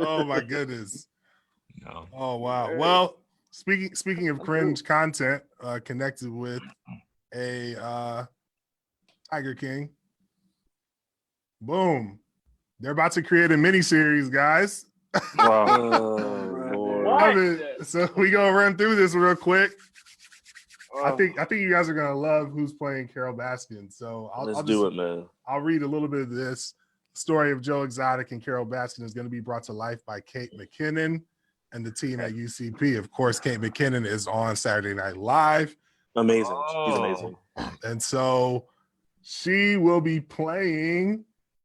C: Oh my goodness.
A: No.
C: Oh wow. Well, speaking of cringe content, connected with a Tiger King. Boom. They're about to create a miniseries, guys.
E: Wow.
D: Lord.
C: So we gonna run through this real quick. I think you guys are gonna love who's playing Carol Baskin. So
D: Let's do it, man.
C: I'll read a little bit of this. Story of Joe Exotic and Carol Baskin is going to be brought to life by Kate McKinnon and the team at UCP. Of course, Kate McKinnon is on Saturday Night Live.
D: Amazing. She's amazing.
C: And so she will be playing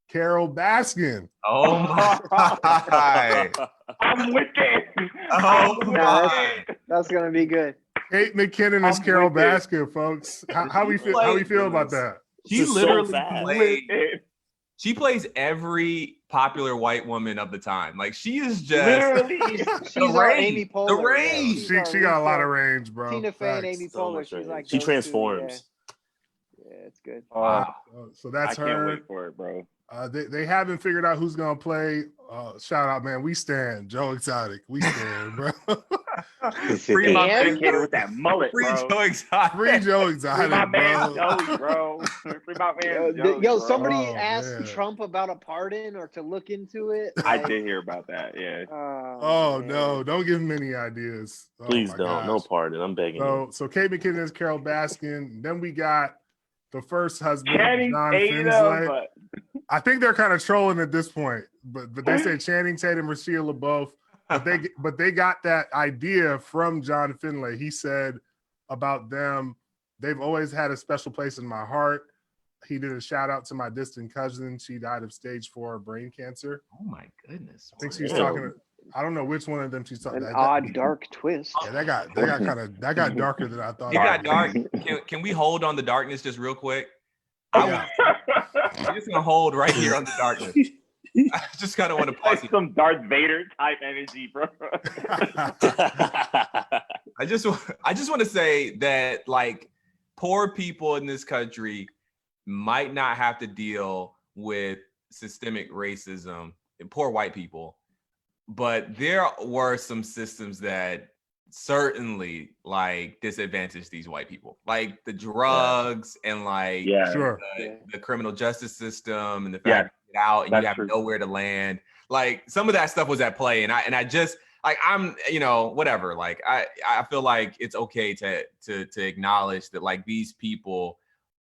C: Carol Baskin.
A: Oh my.
E: I'm with it.
A: Oh my.
B: That's gonna be good.
C: Kate McKinnon is
E: I'm
C: Carol
E: with it.
C: Baskin, folks. How we feel about that?
A: She
D: This is so
A: literally
D: fast.
A: she plays every popular white woman of the time. Like, she is just
E: Literally.
B: She's our Amy Poehler.
A: The range.
C: She got a lot of range, bro.
B: Tina Fey and
C: Facts.
B: Amy
D: So
B: Poehler.
D: much
B: She's
D: range.
B: like
D: She
B: those two,
D: transforms.
B: Yeah, it's good.
C: So
E: I
C: that's
E: can't
C: her.
E: wait for it, bro.
C: They haven't figured out who's gonna play. Shout out, man. We stand. Joe Exotic. We stand, bro.
A: Free my man.
E: Dedicated with that mullet,
A: Free
E: bro.
A: Joe Exotic.
C: Free Joe
E: Free
C: Exotic,
E: my man
C: bro.
E: Joey, bro. Free my man Joey,
B: Yo,
E: bro.
B: somebody
C: Oh,
B: asked
C: man.
B: Trump about a pardon or to look into it.
E: I
B: Like,
E: did hear about that. Yeah.
C: Oh
B: man.
C: no! Don't give him any ideas. Oh,
D: Please
C: my
D: don't. No
C: gosh.
D: pardon. I'm begging you.
C: So Kate McKinnon is Carol Baskin. Then we got the first husband,
E: Channing
C: John
E: Tatum,
C: Finsley.
E: but
C: I think they're kind of trolling at this point, but they say Channing Tatum, Rasheed LaBeouf. But they got that idea from John Finlay. He said about them, they've always had a special place in my heart. He did a shout out to my distant cousin. She died of stage 4 brain cancer.
A: Oh my goodness.
C: I think she's
D: Damn.
C: talking. I don't know which one of them she's talking.
B: An odd, dark twist.
C: Yeah, that got darker than I thought.
A: It got dark. Can we hold on the darkness just real quick? I'm just gonna hold right here on the darkness. I just kind of want to pause.
E: like some Darth Vader type energy, bro.
A: I just want to say that, like, poor people in this country might not have to deal with systemic racism, and poor white people, but there were some systems that certainly like disadvantaged these white people, like the drugs and like
C: Sure.
A: the criminal justice system and the fact you get out and you have nowhere to land. Like some of that stuff was at play, and I just like I'm whatever. Like I feel like it's okay to acknowledge that like these people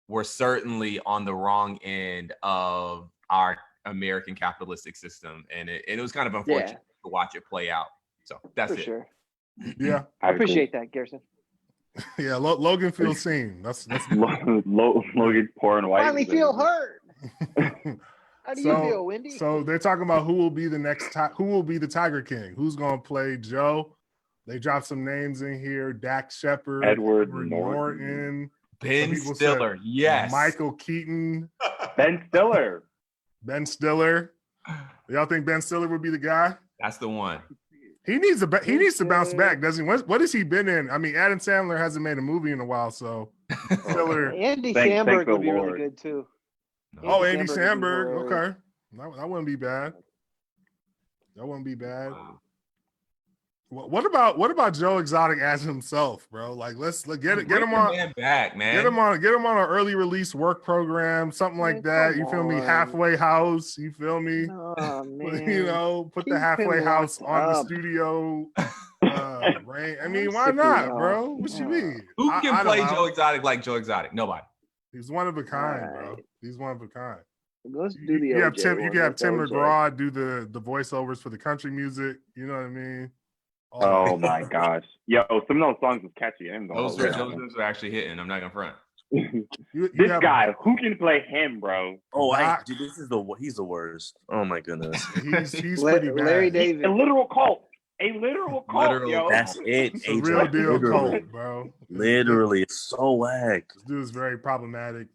A: were certainly on the wrong end of our American capitalistic system, and it was kind of unfortunate to watch it play out. So that's
B: For sure.
C: Yeah,
B: I appreciate that, Garrison.
C: Yeah, Logan feels seen. That's
E: Logan's pouring white.
B: Finally feel hurt. How do you feel, Wendy?
C: So they're talking about who will be the next who will be the Tiger King? Who's going to play Joe? They dropped some names in here: Dax Shepard,
E: Edward Norton,
A: Ben Stiller, yes,
C: Michael Keaton,
E: Ben Stiller.
C: Y'all think Ben Stiller would be the guy?
A: That's the one.
C: He needs to bounce back, doesn't he? What has he been in? I mean, Adam Sandler hasn't made a movie in a while, so Stiller.
B: Andy Samberg would be really good too.
C: Andy Samberg. Okay, that wouldn't be bad. That wouldn't be bad.
A: Wow.
C: What about Joe Exotic as himself, bro? Like, let's get him on
A: back, man.
C: Get him on an early release work program, something like that. You feel me? Halfway House. You feel me?
B: Oh, man.
C: Put the Halfway House on the studio. Right? I mean, why not, bro? What you mean?
A: Who can play Joe Exotic like Joe Exotic? Nobody.
C: He's one of a kind, bro. He's one of a kind.
B: Let's do the
C: you have Tim McGraw do the voiceovers for the country music. You know what I mean?
E: Oh my gosh. Yo, some of those songs was catchy.
A: Those are actually hitting. I'm not gonna front.
E: This guy, who can play him, bro?
D: Oh, dude, he's the worst. Oh my goodness.
C: He's pretty bad.
B: Larry David.
E: A literal cult. Yo.
D: That's it.
C: It's a real deal cult, bro.
D: Literally, it's so whack.
C: This dude is very problematic.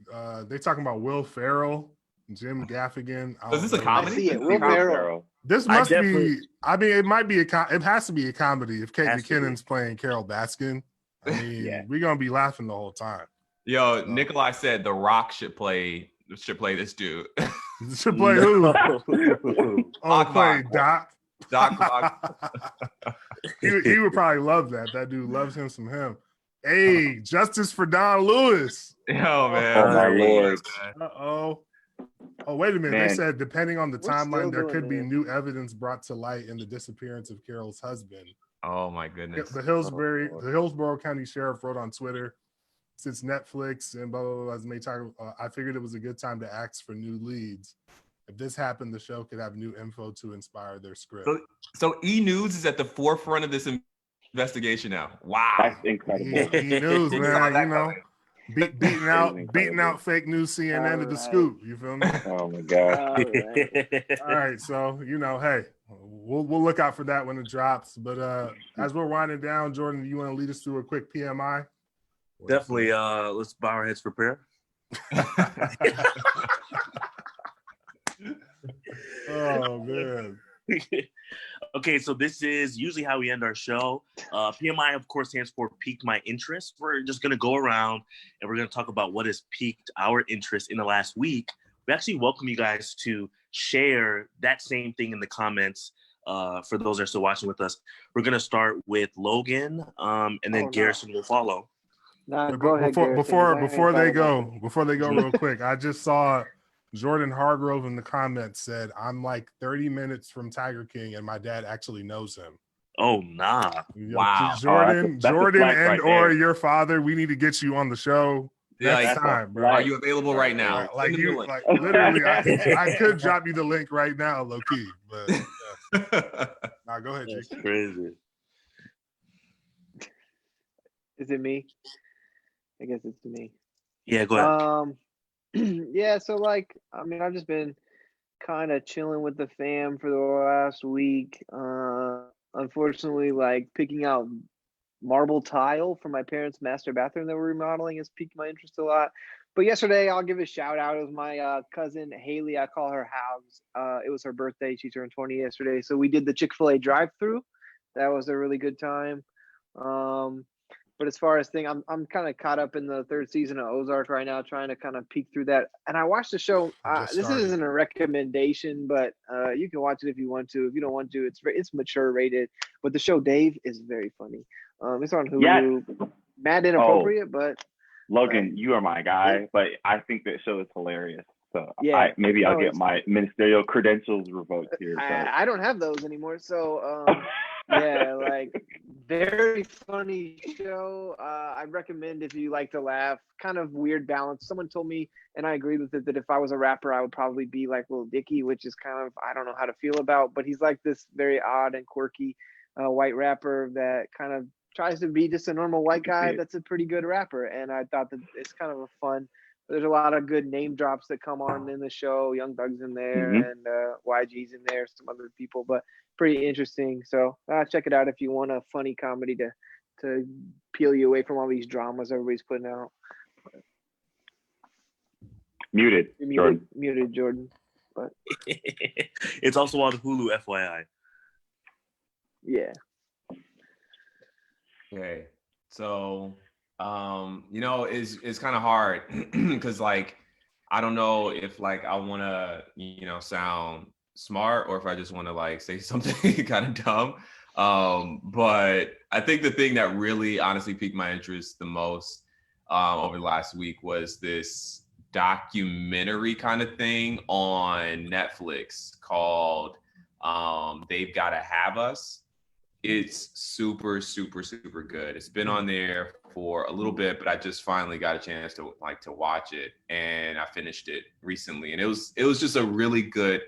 C: They talking about Will Ferrell, Jim Gaffigan.
A: Is this a comedy?
B: Will Ferrell.
C: This must be. I mean, it might be it has to be a comedy if Kate McKinnon's playing Carol Baskin. I mean, we're gonna be laughing the whole time.
A: Yo, Nikolai said The Rock should play this dude.
C: Should play who? Play Doc. he would probably love that. That dude loves him some him. Hey, justice for Don Lewis.
A: Yo, man.
E: Oh my lord.
C: Oh, wait a minute.
E: Man.
C: They said depending on the timeline, there could be new evidence brought to light in the disappearance of Carol's husband.
A: Oh my goodness.
C: The Hillsborough County Sheriff wrote on Twitter, since Netflix and blah blah blah, I figured it was a good time to ask for new leads. If this happened, the show could have new info to inspire their script.
A: So E! News is at the forefront of this investigation now. Wow.
E: That's incredible.
C: E! News, man. Beating out fake news CNN to the scoop. You feel me?
E: Oh my god.
C: All right. So hey, we'll look out for that when it drops. But as we're winding down, Jordan, do you want to lead us through a quick PMI?
D: Definitely. Let's bow our heads for prayer.
C: Oh man.
D: Okay, so this is usually how we end our show. PMI, of course, stands for piqued my interest. We're just going to go around and we're going to talk about what has piqued our interest in the last week. We actually welcome you guys to share that same thing in the comments. For those that are still watching with us, we're going to start with Logan, and then Garrison will follow.
B: No, go ahead,
C: before they go real quick, I just saw Jordan Hargrove in the comments said, I'm like 30 minutes from Tiger King and my dad actually knows him.
D: Oh, nah.
A: Wow.
C: Jordan
E: that's a flag
C: and
E: right
C: or
E: there.
C: your father, we need to get you on the show next time, bro.
A: Are you available right now?
C: Literally, I could drop you the link right now, low key, but nah, go ahead,
D: That's
C: Jake.
D: crazy.
B: Is it me? I guess it's me.
D: Yeah, go ahead.
B: Yeah, so I've just been kind of chilling with the fam for the last week. Unfortunately, picking out marble tile for my parents' master bathroom that we're remodeling has piqued my interest a lot. But yesterday, I'll give a shout out. It was my cousin Haley. I call her House. It was her birthday. She turned 20 yesterday. So we did the Chick-fil-A drive-through. That was a really good time. But as far as I'm kind of caught up in the third season of Ozark right now, trying to kind of peek through that. And I watched the show. This isn't a recommendation, but you can watch it if you want to. If you don't want to, it's mature rated. But the show Dave is very funny. It's on Hulu.
E: Yes.
B: Mad inappropriate, but
E: Logan, you are my guy, but I think that show is hilarious. So
B: yeah,
E: maybe I'll get my ministerial credentials revoked here.
B: I don't have those anymore. So yeah, like very funny show. I recommend if you like to laugh. Kind of weird balance. Someone told me, and I agreed with it, that if I was a rapper, I would probably be like Lil Dicky, which is kind of I don't know how to feel about. But he's like this very odd and quirky white rapper that kind of tries to be just a normal white guy that's a pretty good rapper. And I thought that it's kind of a fun. There's a lot of good name drops that come on in the show. Young Thug's in there and YG's in there, some other people, but pretty interesting. So check it out if you want a funny comedy to peel you away from all these dramas everybody's putting out.
E: Muted, Jordan.
B: Muted, Jordan. But
D: it's also on Hulu, FYI.
B: Yeah.
A: Okay, so it's kind of hard because like I don't know if like I want to sound smart or if I just want to like say something kind of dumb. But I think the thing that really honestly piqued my interest the most over the last week was this documentary kind of thing on Netflix called They've Gotta Have Us. It's super, super, super good. It's been on there for a little bit, but I just finally got a chance to watch it, and I finished it recently. And it was just a really good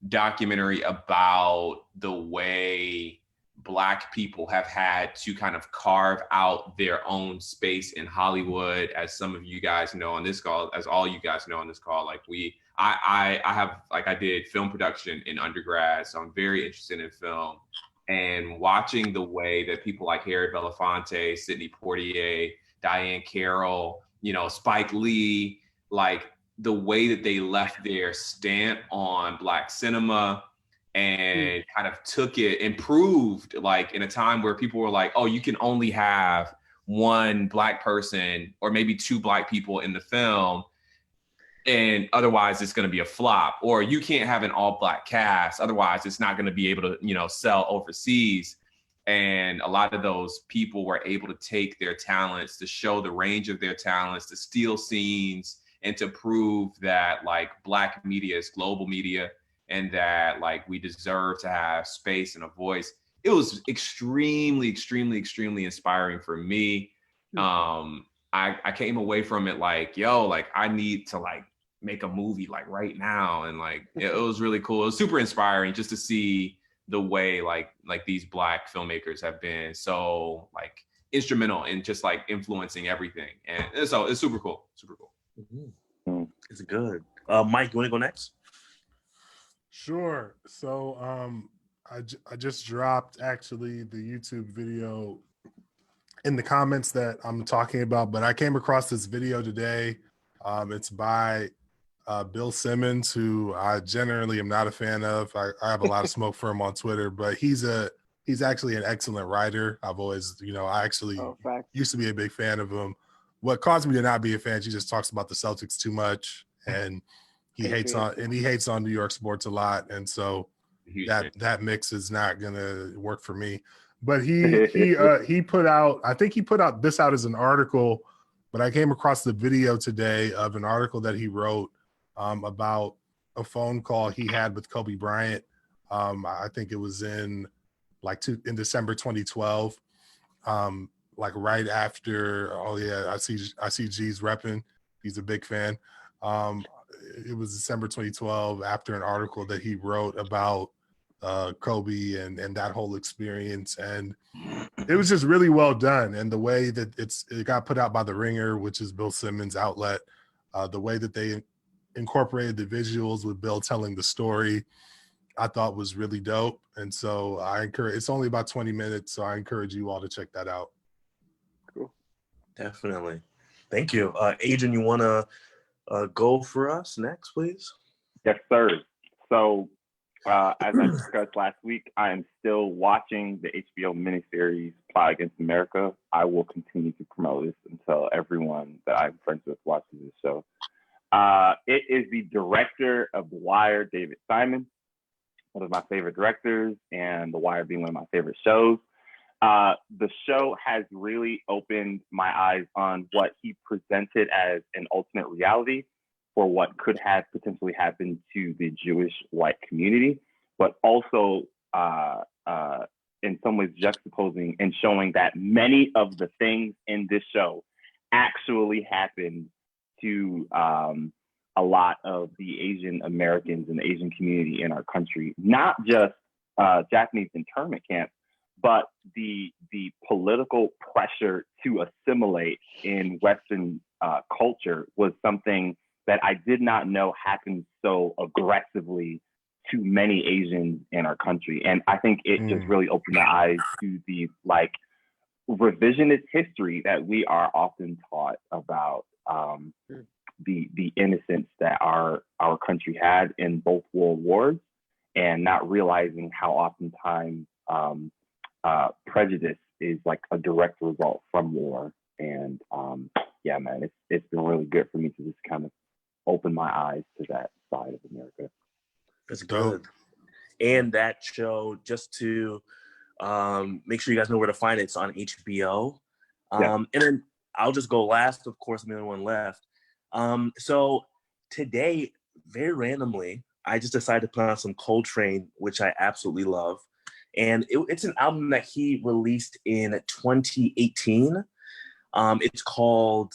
A: documentary about the way Black people have had to kind of carve out their own space in Hollywood. As some of you guys know on this call, as all you guys know on this call, like I did film production in undergrad, so I'm very interested in film. And watching the way that people like Harry Belafonte, Sidney Poitier, Diane Carroll, Spike Lee, like the way that they left their stamp on Black cinema and kind of took it, improved, like in a time where people were like, oh, you can only have one Black person or maybe two Black people in the film, and otherwise it's going to be a flop. Or you can't have an all Black cast, otherwise it's not going to be able to sell overseas. And a lot of those people were able to take their talents, to show the range of their talents, to steal scenes, and to prove that like Black media is global media, and that like we deserve to have space and a voice. It was extremely, extremely, extremely inspiring for me. I came away from it like, I need to like make a movie like right now. And like, it was really cool. It was super inspiring just to see the way like these Black filmmakers have been so like instrumental in just like influencing everything. And so it's super cool. Super cool.
D: Mm-hmm. It's good. Mike, you want to go next?
C: Sure. So I just dropped actually the YouTube video in the comments that I'm talking about, but I came across this video today. It's by Bill Simmons, who I generally am not a fan of. I have a lot of smoke for him on Twitter, but he's actually an excellent writer. I've always, I actually used to be a big fan of him. What caused me to not be a fan, she just talks about the Celtics too much, and he hates on New York sports a lot, and so that mix is not gonna work for me. But he put out, I think he put out this out as an article, but I came across the video today of an article that he wrote about a phone call he had with Kobe Bryant. I think it was in December 2012, like right after. Oh yeah, I see G's repping. He's a big fan. It was December 2012 after an article that he wrote about Kobe and that whole experience, and it was just really well done. And the way that it got put out by The Ringer, which is Bill Simmons' outlet, the way that they incorporated the visuals with Bill telling the story, I thought was really dope. And so it's only about 20 minutes, so I encourage you all to check that out.
B: Cool.
D: Definitely. Thank you. Adrian, you want to go for us next, please?
E: Yes, sir. So as I discussed last week, I am still watching the HBO miniseries Plot Against America. I will continue to promote this until everyone that I'm friends with watches this show. It is the director of The Wire, David Simon, one of my favorite directors, and The Wire being one of my favorite shows. the show has really opened my eyes on what he presented as an alternate reality for what could have potentially happened to the Jewish white community, but also in some ways juxtaposing and showing that many of the things in this show actually happened to a lot of the Asian Americans and the Asian community in our country, not just Japanese internment camps, but the political pressure to assimilate in Western culture was something that I did not know happened so aggressively to many Asians in our country. And I think it just really opened my eyes to the like revisionist history that we are often taught about the innocence that our country had in both world wars, and not realizing how oftentimes prejudice is like a direct result from war. And yeah, man, it's been really good for me to just kind of open my eyes to that side of America.
D: That's good. And that show, just to make sure you guys know where to find it, it's on HBO. And then I'll just go last. Of course, I'm the only one left. So today, very randomly, I just decided to put on some Coltrane, which I absolutely love. And it's an album that he released in 2018. It's called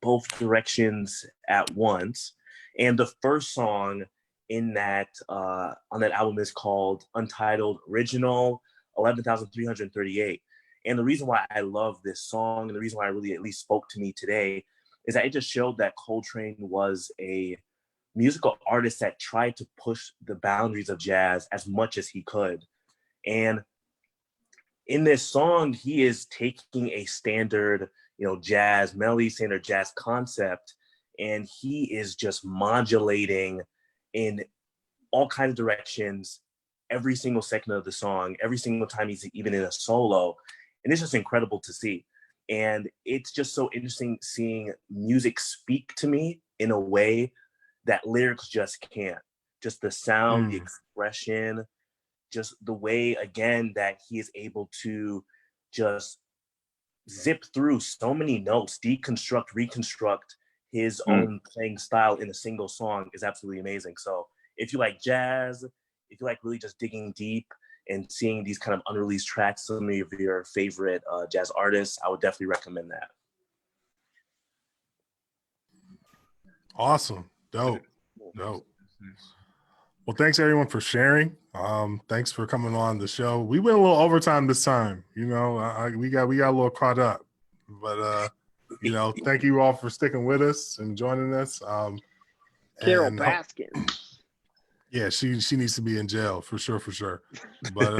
D: Both Directions at Once. And the first song in that on that album is called Untitled Original 11,338. And the reason why I love this song, and the reason why it really at least spoke to me today, is that it just showed that Coltrane was a musical artist that tried to push the boundaries of jazz as much as he could. And in this song, he is taking a standard, jazz melody, standard jazz concept, and he is just modulating in all kinds of directions every single second of the song, every single time he's even in a solo. And it's just incredible to see. And it's just so interesting seeing music speak to me in a way that lyrics just can't. Just the sound, the expression, just the way, again, that he is able to just zip through so many notes, deconstruct, reconstruct his own playing style in a single song is absolutely amazing. So if you like jazz, if you like really just digging deep and seeing these kind of unreleased tracks, some of your favorite jazz artists, I would definitely recommend that.
C: Awesome. Dope. Well, thanks everyone for sharing. Thanks for coming on the show. We went a little overtime this time. We got a little caught up, but thank you all for sticking with us and joining us.
B: Carol Baskin.
C: Yeah, she needs to be in jail for sure. But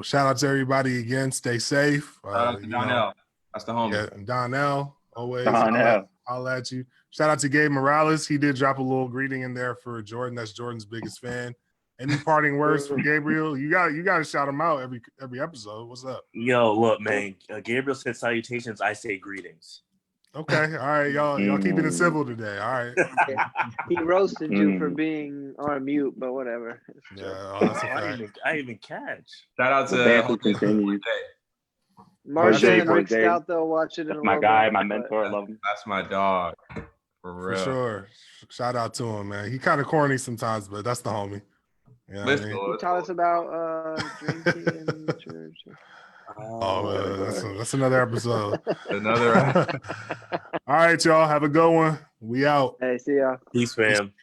C: shout out to everybody again. Stay safe.
A: Donnell. That's the homie.
C: Yeah, Donnell. Always.
E: Donnell.
C: I'll at you. Shout out to Gabe Morales. He did drop a little greeting in there for Jordan. That's Jordan's biggest fan. Any parting words for Gabriel? You got to shout him out every episode. What's up?
D: Yo, look, man. Gabriel said salutations. I say greetings.
C: Okay. All right, y'all keeping it civil today. All right.
B: He roasted you for being on mute, but whatever.
C: Yeah, that's a fact.
D: I didn't even catch.
A: Shout out to
B: Marshall reached out though. Watch it.
E: That's my guy, my mentor. I love him.
A: That's my dog. For real.
C: For sure. Shout out to him, man. He kind of corny sometimes, but that's the homie. You know
B: He taught us about drinking in church.
C: That's another episode.
A: All
C: right, y'all. Have a good one. We out.
B: Hey, see y'all.
D: Peace, fam.